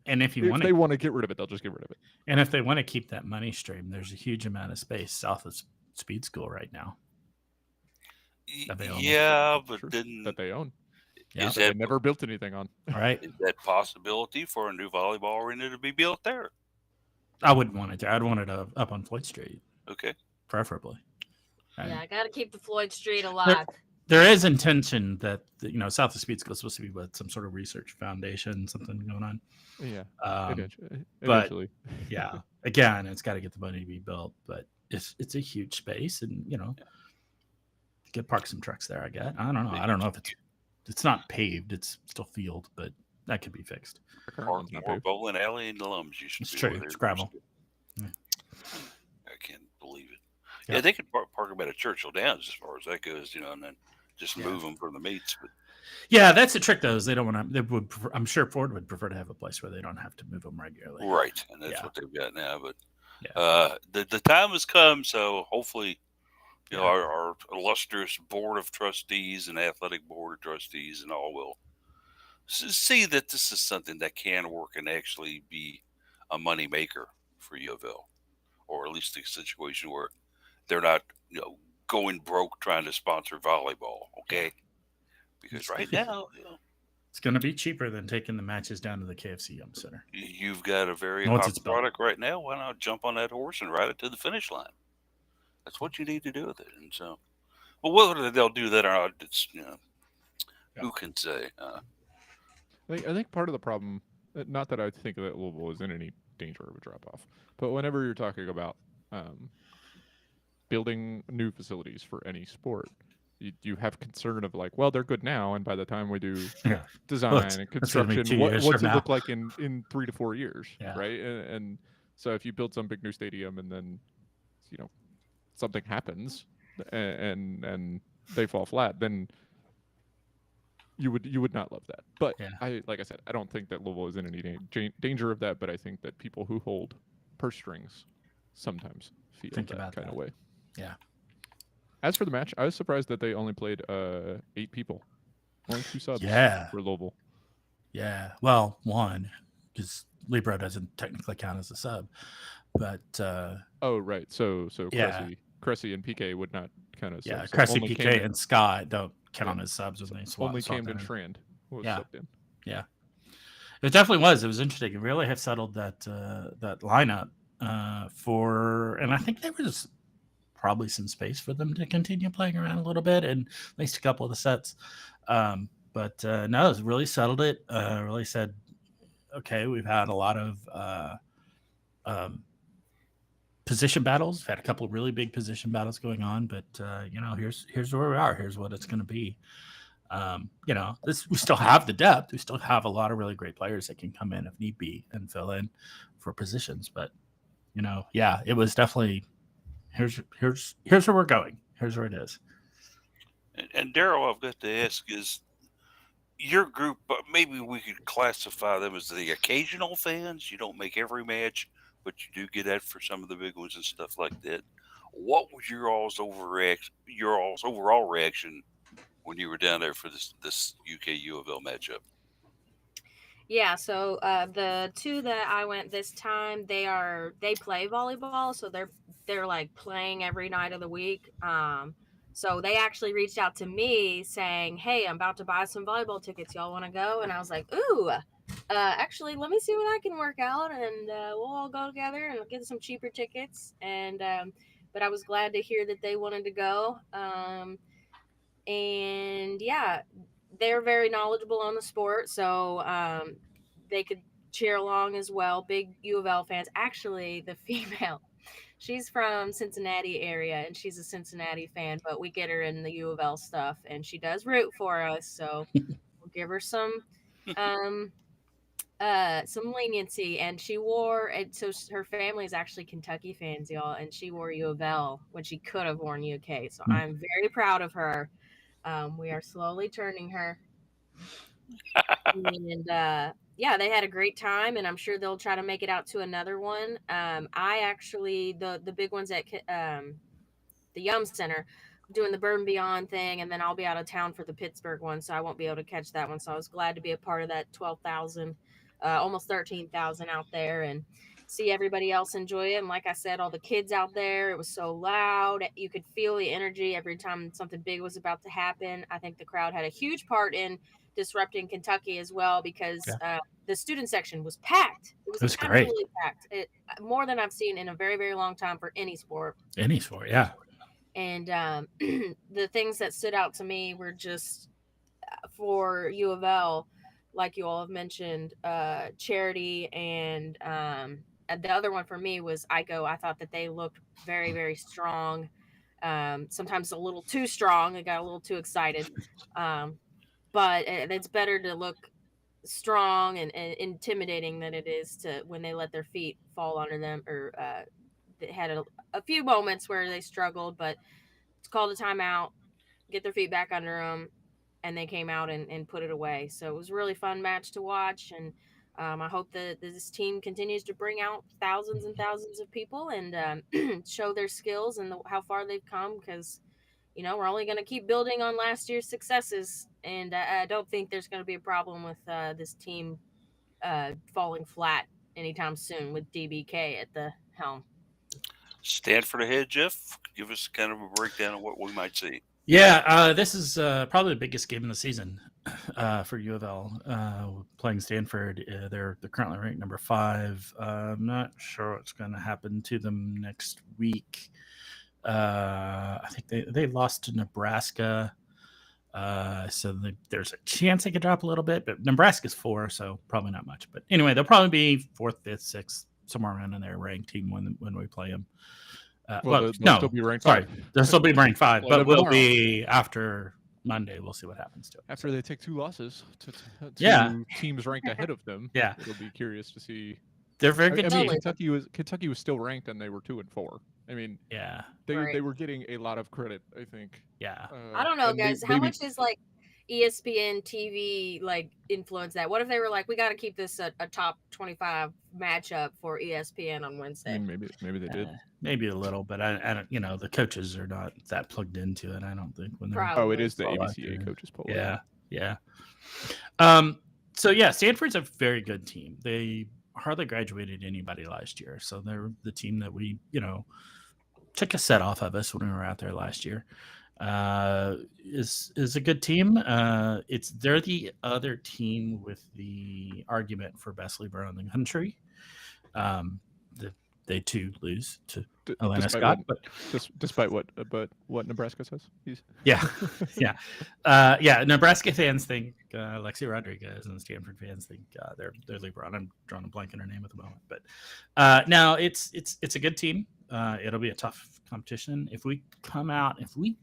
And if if they want to get rid of it, they'll just get rid of it. And if they want to keep that money stream, there's a huge amount of space south of Speed School right now. Available. Yeah, but Sure, then that they own. Yeah. is They that never built anything on. All right. is that possibility for a new volleyball arena to be built there? I wouldn't want it there. I'd want it up on Floyd Street, Okay. preferably. And Yeah, I got to keep the Floyd Street alive. there is intention that south of Speed School is supposed to be with some sort of research foundation, something going on. Yeah, But eventually. yeah, again, it's got to get the money to be built, but it's a huge space, and you could park some trucks there. I don't know if it's not paved; it's still field, but that could be fixed. Park more bowling alley and alums. You should. It's be true. over there. It's gravel. I can't believe it. Yeah, they could park them at a Churchill Downs as far as that goes, and then just move them for the meets. But yeah, that's the trick, though. Is they don't want to. They would. I'm sure Ford would prefer to have a place where they don't have to move them regularly. right, and that's what they've got now. But Yeah. the time has come, so hopefully, our illustrious board of trustees and athletic board of trustees and all will see that this is something that can work and actually be a money maker for U of L, or at least a situation where they're not, going broke trying to sponsor volleyball. Okay, because right now, it's going to be cheaper than taking the matches down to the KFC Yum Center. you've got a very Once hot it's built. product right now. Why not jump on that horse and ride it to the finish line? That's what you need to do with it. And so, well, whether they'll do that or not, it's who can say? I think part of the problem, not that I think that Louisville is in any danger of a drop off, but whenever you're talking about building new facilities for any sport, you have concern of like, well, they're good now, and by the time we do design and construction, what's it look like in 3 to 4 years, right? And so if you build some big new stadium and then something happens and they fall flat, then you would not love that. But like I said, I don't think that Louisville is in any danger of that. But I think that people who hold purse strings sometimes feel that kind of way. Yeah. As for the match, I was surprised that they only played 8 people, only 2 subs for Louisville. Yeah, well, 1 because Libro doesn't technically count as a sub, but oh right, so Cressy and PK would not count as subs. Cressy, PK, and Scott don't count as subs when they swap. Only Camden Strand was subbed in. Yeah, it definitely was. It was interesting. It really have settled that that lineup and I think there was probably some space for them to continue playing around a little bit and at least a couple of the sets. But no, it's really settled it. Really said, okay, we've had a lot of position battles. We've had a couple of really big position battles going on, but here's where we are. Here's what it's going to be. We still have the depth. We still have a lot of really great players that can come in if need be and fill in for positions. But it was definitely here's where we're going. Here's where it is. And Daryl, I've got to ask: is your group? Maybe we could classify them as the occasional fans. You don't make every match, but you do get that for some of the big ones and stuff like that. What was your all's overall reaction when you were down there for this UK U of L matchup? Yeah, so the two that I went this time, they play volleyball, so they're like playing every night of the week. So they actually reached out to me saying, "Hey, I'm about to buy some volleyball tickets. Y'all want to go?" And I was like, "Ooh, actually, let me see what I can work out, and we'll all go together and get some cheaper tickets." And but I was glad to hear that they wanted to go. And yeah, they're very knowledgeable on the sport, so they could cheer along as well. Big U of L fans. Actually, the female, she's from Cincinnati area, and she's a Cincinnati fan, but we get her in the U of L stuff, and she does root for us, so we'll give her um some leniency. And she wore, and so her family is actually Kentucky fans, y'all, and she wore U of L when she could have worn UK, so I'm very proud of her. We are slowly turning her. And yeah, they had a great time, and I'm sure they'll try to make it out to another one. I actually the big ones at the Yum Center doing the Bird and Beyond thing, and then I'll be out of town for the Pittsburgh one, so I won't be able to catch that one. So I was glad to be a part of that 12,000, almost 13,000 out there, and see everybody else enjoy it. And like I said, all the kids out there, it was so loud. You could feel the energy every time something big was about to happen. I think the crowd had a huge part in disrupting Kentucky as well, because the student section was packed. It was great. absolutely packed. More than I've seen in a very, very long time for any sport. Any sport, yeah. And the things that stood out to me were just for U of L, like you all have mentioned, charity, and the other one for me was ICO. I thought that they looked very, very strong. Sometimes a little too strong. I got a little too excited. But it's better to look strong and intimidating than it is to when they let their feet fall under them, or they had a few moments where they struggled, but it's called a timeout, get their feet back under them, and they came out and put it away. So it was a really fun match to watch, and I hope that this team continues to bring out thousands and thousands of people and show their skills and how far they've come, because we're only going to keep building on last year's successes, and I don't think there's going to be a problem with this team falling flat anytime soon with DBK at the helm. Stanford ahead, Jeff. Give us kind of a breakdown of what we might see. Yeah, this is probably the biggest game of the season for U of L. Playing Stanford, they're currently ranked number 5. I'm not sure what's going to happen to them next week. I think they lost to Nebraska, so there's a chance they could drop a little bit. But Nebraska's 4, so probably not much. But anyway, they'll probably be 4th, 5th, 6th, somewhere around in their ranked team when we play them. They'll still be ranked 5. They'll still be ranked 5, Well, but we'll tomorrow. be after Monday. We'll see what happens to it. After they take 2 losses Yeah. teams ranked ahead of them. Yeah. It'll be curious to see. They're very good I mean, team. Kentucky was still ranked, and they were 2 and 4. I mean, Yeah. they were getting a lot of credit, I think. Yeah. I don't know, and guys. How much is like ESPN TV like influence that? What if they were like, we got to keep this a top 25 matchup for ESPN on I Wednesday? mean, maybe they did. Maybe a little, but I don't. The coaches are not that plugged into it. I don't think when they're. Probably. Oh, it is the all ABCA active. coaches poll. Yeah. So yeah, Stanford's a very good team. They hardly graduated anybody last year, so they're the team that we took a set off of us when we were out there last year. Is a good team. They're the other team with the argument for best libero in the country. They too lose to Atlanta Scott, but despite what Nebraska says, yeah. Nebraska fans think Lexi Rodriguez, and the Stanford fans think they're libero. I'm drawing a blank in her name at the moment, but now it's a good team. It'll be a tough competition. If we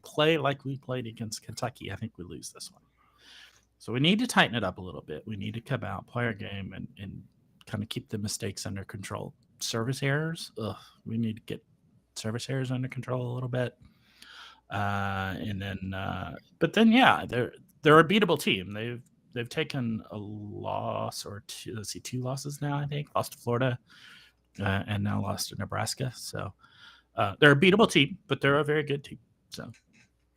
play like we played against Kentucky, I think we lose this one. So we need to tighten it up a little bit. We need to come out, play our game, and kind of keep the mistakes under control. Service errors, we need to get service errors under control a little bit. And then, but then, yeah, they're a beatable team. They've taken a loss or 2 losses now. I think lost to Florida. and now lost to Nebraska. So they're a beatable team, but they're a very good team. So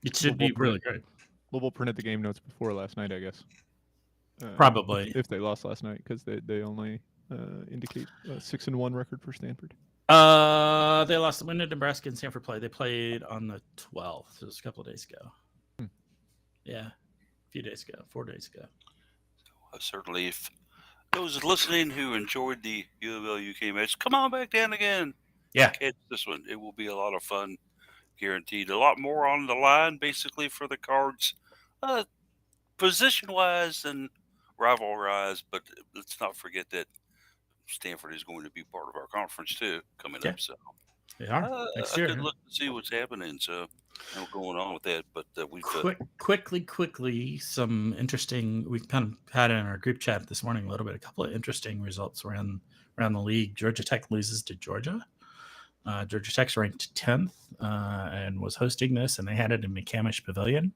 it should be really great. Louisville printed the game notes before last night, I guess. Probably. if they lost last night, because they only indicate a 6-1 record for Stanford. They lost. When did Nebraska and Stanford play? They played on the 12th. So it was a couple of days ago. Yeah, a few days ago, 4 days ago. Certainly, if those listening who enjoyed the UofL UK match, come on back down again. Yeah, Catch this one. It will be a lot of fun, guaranteed. A lot more on the line, basically, for the Cards, position-wise and rival-wise. But let's not forget that Stanford is going to be part of our conference too coming up. So they are next I year. could look to see what's happening. So going on with that. But we've quickly, some interesting. We kind of had in our group chat this morning a couple of interesting results around the league. Georgia Tech loses to Georgia. Georgia Tech's ranked 10th and was hosting this, and they had it in McCamish Pavilion,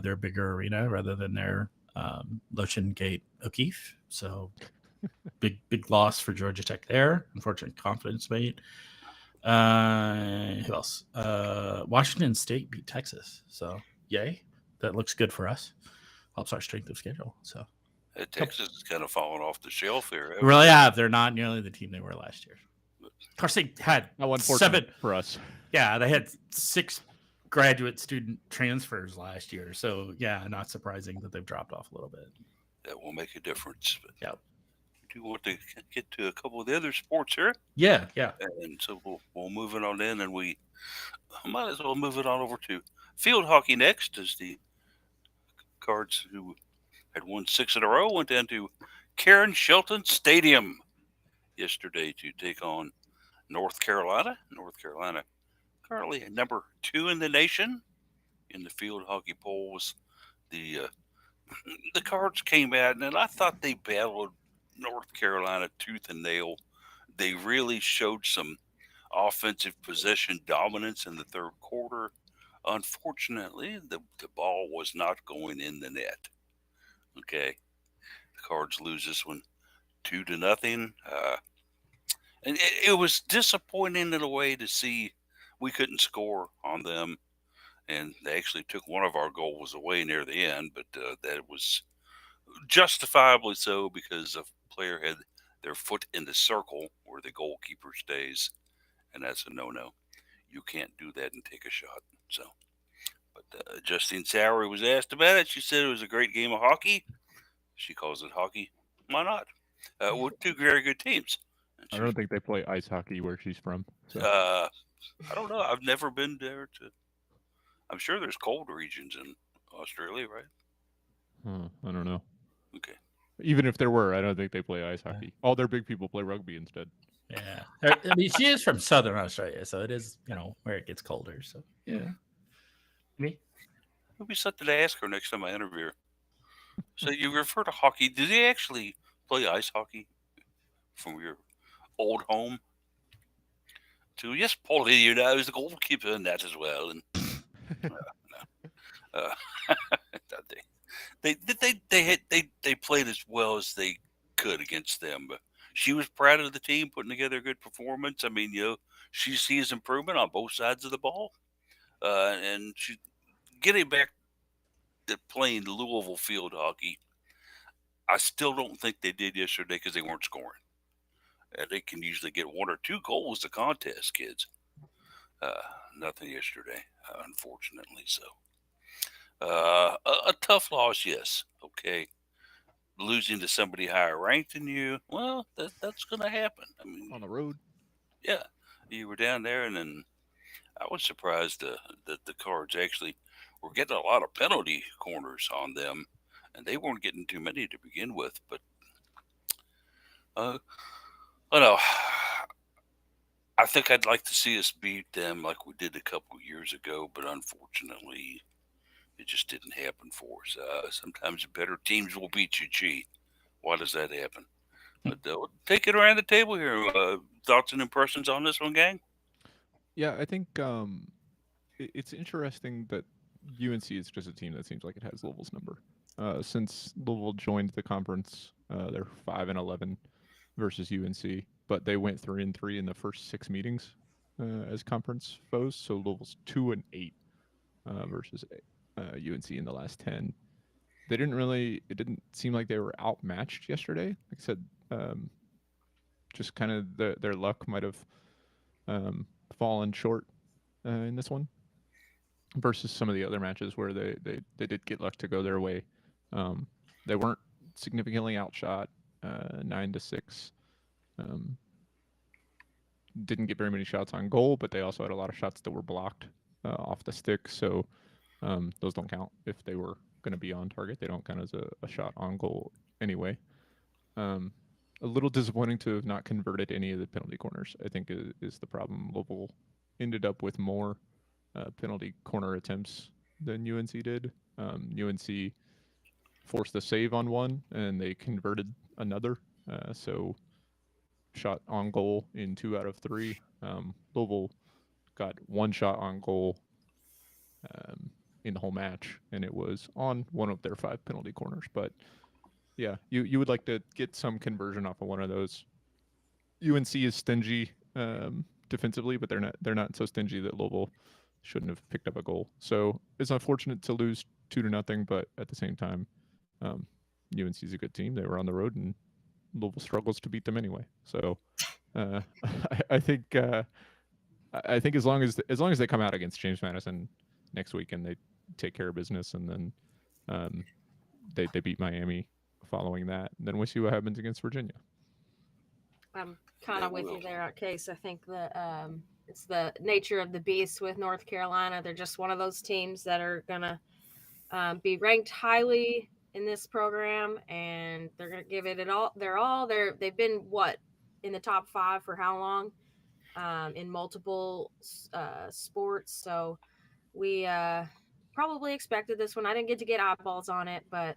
their bigger arena rather than their Lotion Gate O'Keefe. So big loss for Georgia Tech there. Unfortunate confidence mate. Who else? Washington State beat Texas. So yay, that looks good for us. Helps our strength of schedule. So Texas is kind of falling off the shelf here. Really have. They're not nearly the team they were last year. Of course, they had seven for us. Yeah, they had 6 graduate student transfers last year. So yeah, not surprising that they've dropped off a little bit. That will make a difference. But yeah. Do you want to get to a couple of the other sports here? Yeah. And so we'll move it on in, and we might as well move it on over to field hockey next, as the Cards, who had won 6 in a row, went down to Karen Shelton Stadium yesterday to take on North Carolina. North Carolina currently at number 2 in the nation in the field hockey polls. The Cards came out, and I thought they battled North Carolina tooth and nail. They really showed some offensive possession dominance in the third quarter. Unfortunately, the ball was not going in the net. Okay, the Cards lose this one 2-0. And it was disappointing in a way to see we couldn't score on them, and they actually took one of our goals away near the end, but that was justifiably so because a player had their foot in the circle where the goalkeeper stays, and that's a no-no. You can't do that and take a shot. So, but Justine Sowery was asked about it. She said it was a great game of hockey. She calls it hockey. Why not? With 2 very good teams. I don't think they play ice hockey where she's from. So. I don't know. I've never been there. I'm sure there's cold regions in Australia, right? I don't know. Okay. Even if there were, I don't think they play ice hockey. All their big people play rugby instead. Yeah. I mean, she is from Southern Australia, so it is, where it gets colder. So, yeah. Me? It'll be something to ask her next time I interview her. So you refer to hockey. Do they actually play ice hockey from your old home? To yes, Paulie, is the goalkeeper in that as well. And they played as well as they could against them. But she was proud of the team putting together a good performance. I mean, she sees improvement on both sides of the ball, and she getting back to playing Louisville field hockey. I still don't think they did yesterday because they weren't scoring. They can usually get 1 or 2 goals to contest, kids. Nothing yesterday, unfortunately. So, a tough loss, yes. Okay, losing to somebody higher ranked than you, well, that's going to happen. I mean, on the road. Yeah, you were down there, and then I was surprised that the Cards actually were getting a lot of penalty corners on them, and they weren't getting too many to begin with. But I think I'd like to see us beat them like we did a couple of years ago, but unfortunately, it just didn't happen for us. Sometimes better teams will beat you, G. Why does that happen? But take it around the table here. Thoughts and impressions on this one, gang? Yeah, I think it's interesting that UNC is just a team that seems like it has Louisville's number. Since Louisville joined the conference, they're 5-11. versus UNC, but they went 3-3 in the first 6 meetings as conference foes. So Louisville's 2-8 versus UNC in the last 10. They didn't really. It didn't seem like they were outmatched yesterday. Like I said, just kind of their luck might have fallen short in this one versus some of the other matches where they did get luck to go their way. They weren't significantly outshot, 9-6. Didn't get very many shots on goal, but they also had a lot of shots that were blocked off the stick. So those don't count if they were going to be on target. They don't count as a shot on goal anyway. A little disappointing to have not converted any of the penalty corners, I think, is the problem. Louisville ended up with more penalty corner attempts than UNC did. UNC forced a save on one, and they converted another. So shot on goal in 2 out of 3. Louisville got one shot on goal in the whole match, and it was on one of their 5 penalty corners. But yeah, you would like to get some conversion off of one of those. UNC is stingy defensively, but they're not so stingy that Louisville shouldn't have picked up a goal. So it's unfortunate to lose 2-0, but at the same time, UNC is a good team. They were on the road, and Louisville struggles to beat them anyway. So I think as long as they come out against James Madison next week and they take care of business, and then they beat Miami following that, then we see what happens against Virginia. I'm kind of with you there, Case. I think that it's the nature of the beast with North Carolina. They're just one of those teams that are going to be ranked highly in this program, and they're going to give it all. They've been in the top 5 for how long in multiple sports. So we probably expected this one. I didn't get to get eyeballs on it, but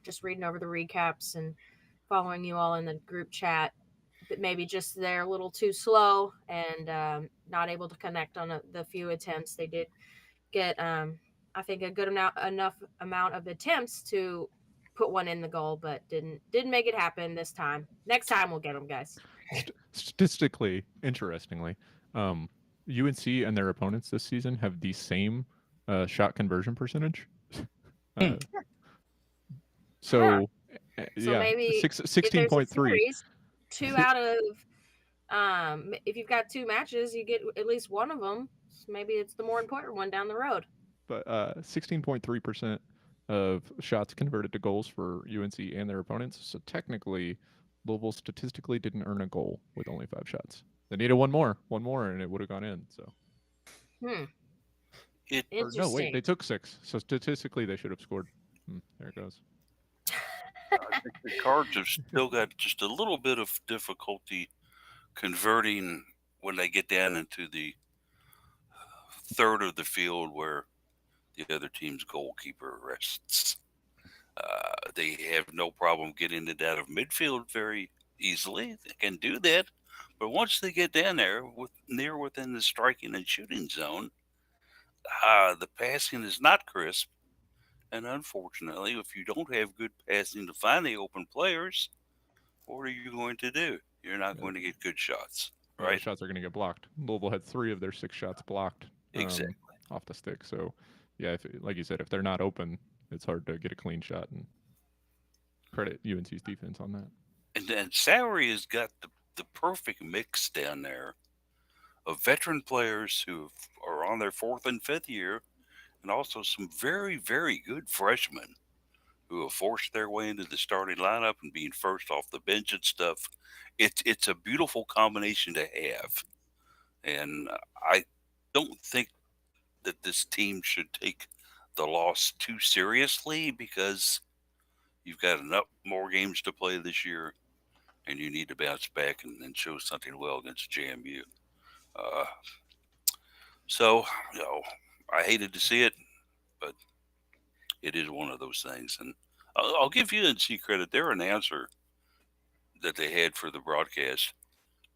just reading over the recaps and following you all in the group chat, but maybe just they're a little too slow and not able to connect on the few attempts. They did get, I think, a good enough amount of attempts to put one in the goal, but didn't make it happen this time. Next time we'll get them, guys. Statistically, interestingly, UNC and their opponents this season have the same shot conversion percentage. So yeah, maybe 16.3. 2 out of if you've got 2 matches, you get at least one of them. So maybe it's the more important one down the road. But 16.3% of shots converted to goals for UNC and their opponents. So technically, Louisville statistically didn't earn a goal with only 5 shots. They needed one more, and it would have gone in. So. No, wait, they took 6. So statistically, they should have scored. There it goes. I think the Cards have still got just a little bit of difficulty converting when they get down into the third of the field where the other team's goalkeeper rests. They have no problem getting it out of midfield very easily. They can do that. But once they get down there within the striking and shooting zone, the passing is not crisp. And unfortunately, if you don't have good passing to find the open players, what are you going to do? You're not going to get good shots, right? Yeah, shots are going to get blocked. Louisville had 3 of their 6 shots blocked exactly off the stick. So, yeah, like you said, if they're not open, it's hard to get a clean shot. And credit UNC's defense on that. And then Sauer has got the perfect mix down there of veteran players who are on their 4th and 5th year, and also some very, very good freshmen who have forced their way into the starting lineup and being first off the bench and stuff. It's a beautiful combination to have. And I don't think that this team should take the loss too seriously, because you've got enough more games to play this year, and you need to bounce back and show something well against JMU. So, I hated to see it, but it is one of those things. And I'll give UNC credit. Their announcer that they had for the broadcast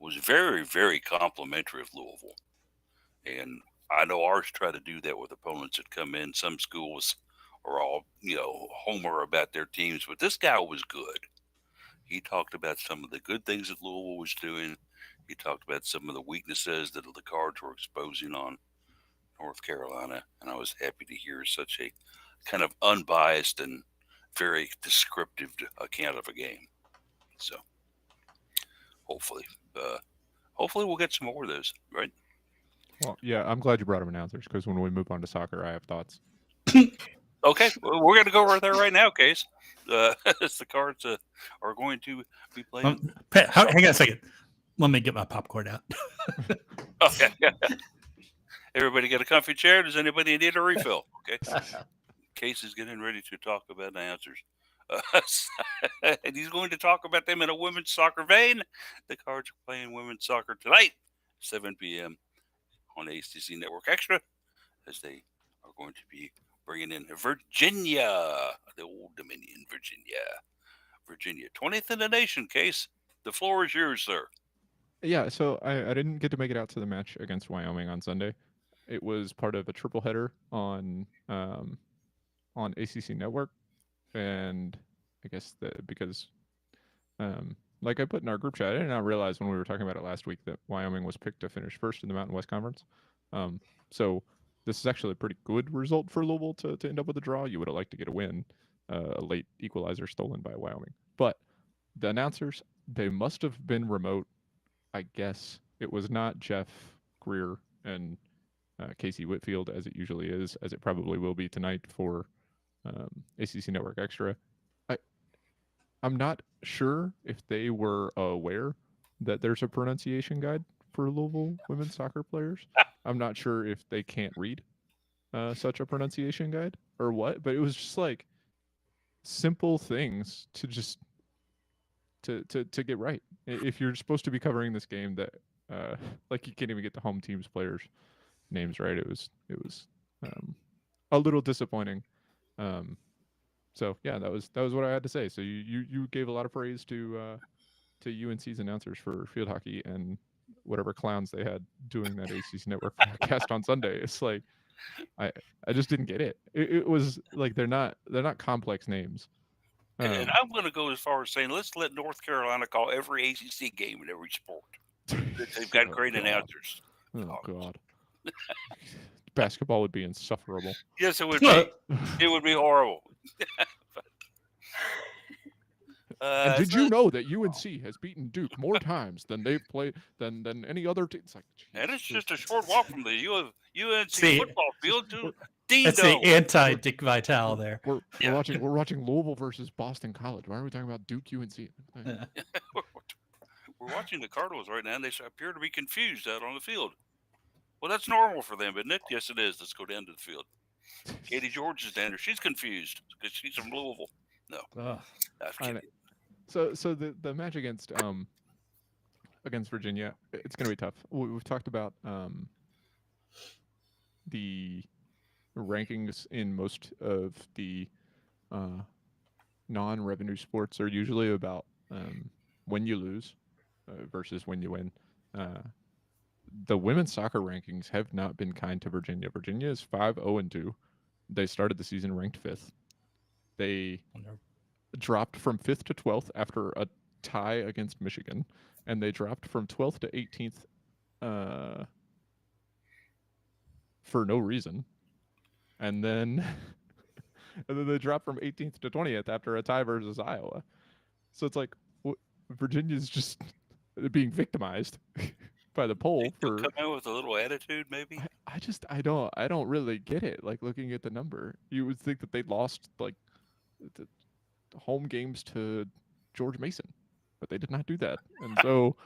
was very, very complimentary of Louisville. And I know ours try to do that with opponents that come in. Some schools are all, homer about their teams, but this guy was good. He talked about some of the good things that Louisville was doing. He talked about some of the weaknesses that the Cards were exposing on North Carolina, and I was happy to hear such a kind of unbiased and very descriptive account of a game. So hopefully, uh, hopefully we'll get some more of those. Right? Well, yeah, I'm glad you brought up announcers because when we move on to soccer, I have thoughts. Okay, well, we're going to go right there right now, Case. As the Cards are going to be playing. Hang on a second. Let me get my popcorn out. Okay. Everybody get a comfy chair? Does anybody need a refill? Okay. Case is getting ready to talk about announcers. And he's going to talk about them in a women's soccer vein. The Cards are playing women's soccer tonight, 7 p.m. on ACC Network Extra, as they are going to be bringing in Virginia, the Old Dominion, Virginia, 20th in the nation. Case, the floor is yours, sir. Yeah, so I didn't get to make it out to the match against Wyoming on Sunday. It was part of a triple header on ACC Network, and I guess because like I put in our group chat, I did not realize when we were talking about it last week that Wyoming was picked to finish first in the Mountain West Conference. So this is actually a pretty good result for Louisville to end up with a draw. You would have liked to get a win, a late equalizer stolen by Wyoming. But the announcers, they must have been remote. I guess it was not Jeff Greer and Casey Whitfield as it usually is, as it probably will be tonight for ACC Network Extra. I'm not sure if they were aware that there's a pronunciation guide for Louisville women's soccer players. I'm not sure if they can't read such a pronunciation guide or what, but it was just like simple things to just to get right. If you're supposed to be covering this game that like you can't even get the home team's players' names right, it was a little disappointing. So yeah, that was what I had to say. So you gave a lot of praise to UNC's announcers for field hockey and whatever clowns they had doing that ACC Network broadcast on Sunday. It's like I just didn't get it. It was like they're not complex names. And I'm going to go as far as saying, let's let North Carolina call every ACC game in every sport. They've got great announcers. Oh God. Basketball would be insufferable. Yes, it would be. It would be horrible. And did you know that UNC has beaten Duke more times than they've played than any other team? It's like, and it's just a short walk from the UNC See, football field to that's Dino. the anti-Dick Vitale there. We're watching Louisville versus Boston College. Why are we talking about Duke UNC? We're watching the Cardinals right now, and they appear to be confused out on the field. Well, that's normal for them, isn't it? Yes, it is. Let's go down to the field. Katie George is down there. She's confused because she's from Louisville. No, that's kidding. So the match against Virginia, it's going to be tough. We've talked about the rankings in most of the non-revenue sports are usually about when you lose versus when you win. The women's soccer rankings have not been kind to Virginia. Virginia is 5-0-2. They started the season ranked 5th. They dropped from 5th to 12th after a tie against Michigan, and they dropped from 12th to 18th for no reason. And then they dropped from 18th to 20th after a tie versus Iowa. So it's like Virginia's just being victimized by the poll for come out with a little attitude, maybe. I don't really get it. Like looking at the number, you would think that they lost like the home games to George Mason, but they did not do that. And so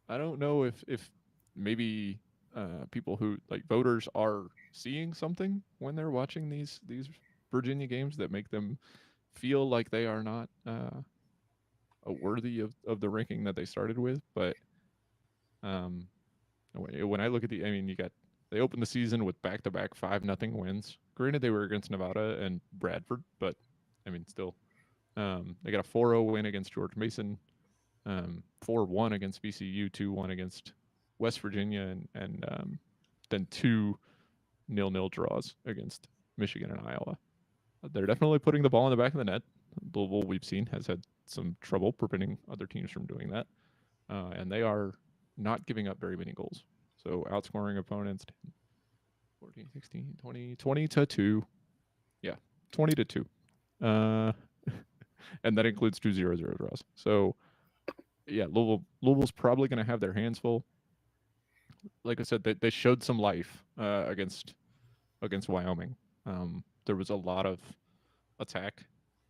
I don't know if maybe people who like voters are seeing something when they're watching these Virginia games that make them feel like they are not worthy of the ranking that they started with. But when I look at they opened the season with back-to-back 5-0 wins. Granted, they were against Nevada and Bradford, but I mean, still, they got a 4-0 win against George Mason, 4-1 against VCU, 2-1 against West Virginia, and then 2 0-0 draws against Michigan and Iowa. They're definitely putting the ball in the back of the net. Louisville, we've seen, has had some trouble preventing other teams from doing that. And they are not giving up very many goals. So outscoring opponents 14, 16, 20, 20 to 2. Yeah, 20 to 2. And that includes 2 0-0 draws. So, yeah, Louisville's probably going to have their hands full. Like I said, they showed some life against Wyoming. There was a lot of attack.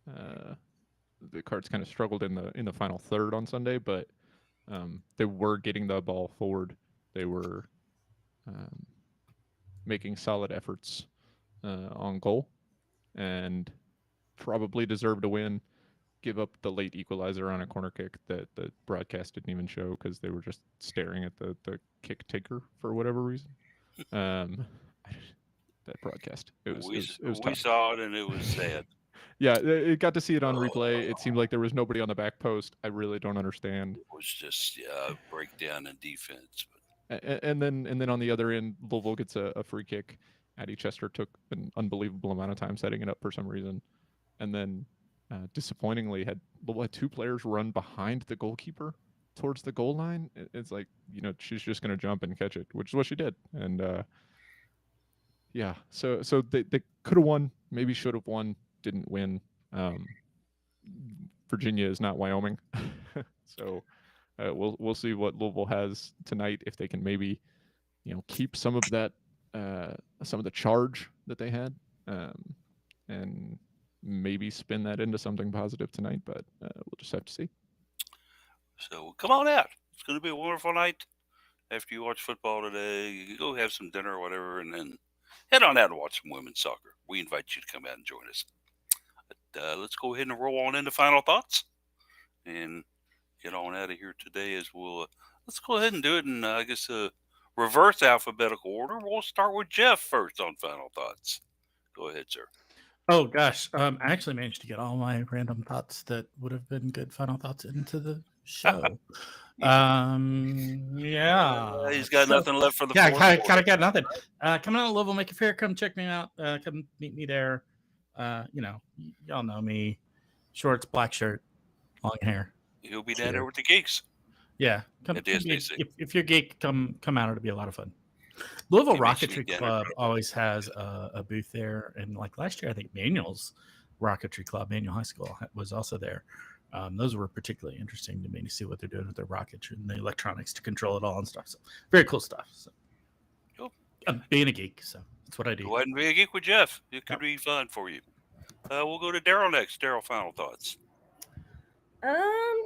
The Cards kind of struggled in the final third on Sunday, but they were getting the ball forward. They were making solid efforts on goal, and probably deserved to win. Give up the late equalizer on a corner kick that the broadcast didn't even show because they were just staring at the kick taker for whatever reason. That broadcast, it was we tough. saw it and it was sad. Yeah, it got to see it on replay. It seemed like there was nobody on the back post. I really don't understand. It was just breakdown in defense. And then on the other end, Louisville gets a free kick. Addie Chester took an unbelievable amount of time setting it up for some reason, and then disappointingly had 2 players run behind the goalkeeper towards the goal line. It's like, she's just going to jump and catch it, which is what she did. And yeah, so they could have won, maybe should have won, didn't win. Virginia is not Wyoming. So we'll see what Louisville has tonight, if they can maybe keep some of that some of the charge that they had, and maybe spin that into something positive tonight, but we'll just have to see. So come on out. It's going to be a wonderful night. After you watch football today, you go have some dinner or whatever, and then head on out and watch some women's soccer. We invite you to come out and join us. But let's go ahead and roll on into final thoughts and get on out of here today. As we'll let's go ahead and do it in I guess reverse alphabetical order. We'll start with Jeff first on final thoughts. Go ahead, sir. Oh gosh, I actually managed to get all my random thoughts that would have been good final thoughts into the show. Yeah, He's got nothing left for the yeah, fourth kind quarter. of got nothing. Come out to Louisville, make a fair. Come check me out. Come meet me there. Y'all know me. Shorts, black shirt, long hair. He'll be down there with the geeks. Yeah, come At be, the SBC. if you're geek, come out. It'll be a lot of fun. Louisville He mentioned Rocketry it down Club there. always has a booth there, and like last year, I think Manuel's Rocketry Club, Manuel High School, was also there. Those were particularly interesting to me to see what they're doing with their rocketry and the electronics to control it all and stuff. So very cool stuff. So Cool. I'm being a geek, so that's what I do. Go ahead and be a geek with Jeff. It could be fun for you. We'll go to Daryl next. Daryl, final thoughts.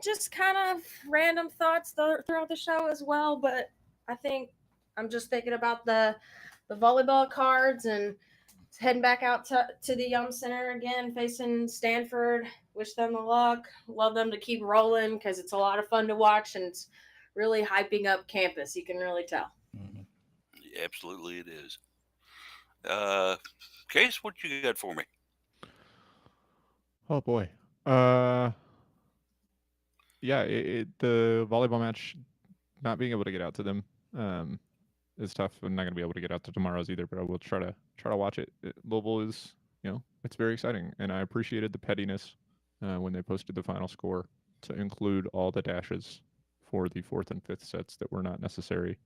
Just kind of random thoughts throughout the show as well, but I think I'm just thinking about the volleyball Cards and heading back out to the Yum Center again, facing Stanford. Wish them the luck. Love them to keep rolling because it's a lot of fun to watch, and it's really hyping up campus. You can really tell. Mm-hmm. Yeah, absolutely, it is. Case, what you got for me? Oh boy. Yeah, the volleyball match, not being able to get out to them is tough. I'm not going to be able to get out to tomorrow's either, but I will try to watch it. Louisville is, it's very exciting, and I appreciated the pettiness when they posted the final score to include all the dashes for the 4th and 5th sets that were not necessary.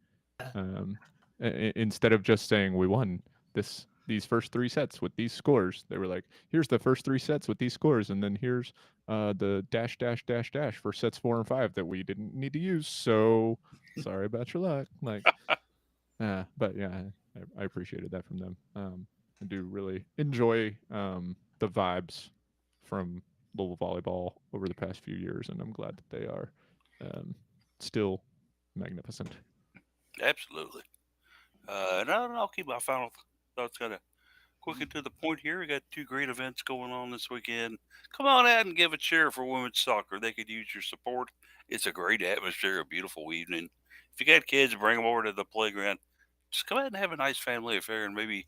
Instead of just saying we won these first 3 sets with these scores, they were like, here's the first 3 sets with these scores, and then here's the dash for sets 4 and 5 that we didn't need to use. So sorry about your luck. Like, but yeah, I appreciated that from them. I do really enjoy the vibes from Louisville volleyball over the past few years, and I'm glad that they are still magnificent. Absolutely. And I'll keep my final thoughts kind of quick and to the point here. We got 2 great events going on this weekend. Come on out and give a cheer for women's soccer. They could use your support. It's a great atmosphere, a beautiful evening. If you got kids, bring them over to the playground. Just come out and have a nice family affair, and maybe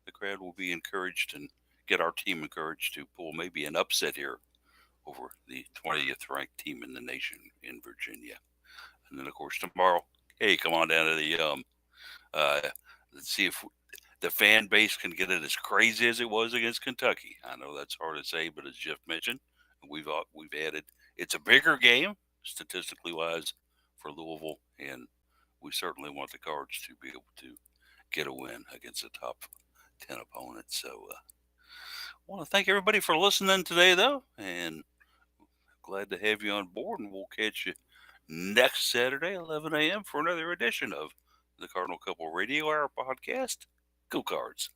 the crowd will be encouraged and get our team encouraged to pull maybe an upset here over the 20th ranked team in the nation in Virginia. And then, of course, tomorrow, hey, come on down to the let's see if the fan base can get it as crazy as it was against Kentucky. I know that's hard to say, but as Jeff mentioned, we've added It's a bigger game, statistically wise, for Louisville, and we certainly want the Cards to be able to get a win against a top 10 opponent. So I want to thank everybody for listening today, though, and glad to have you on board, and we'll catch you next Saturday, 11 a.m., for another edition of the Cardinal Couple Radio Hour podcast. Go Cards.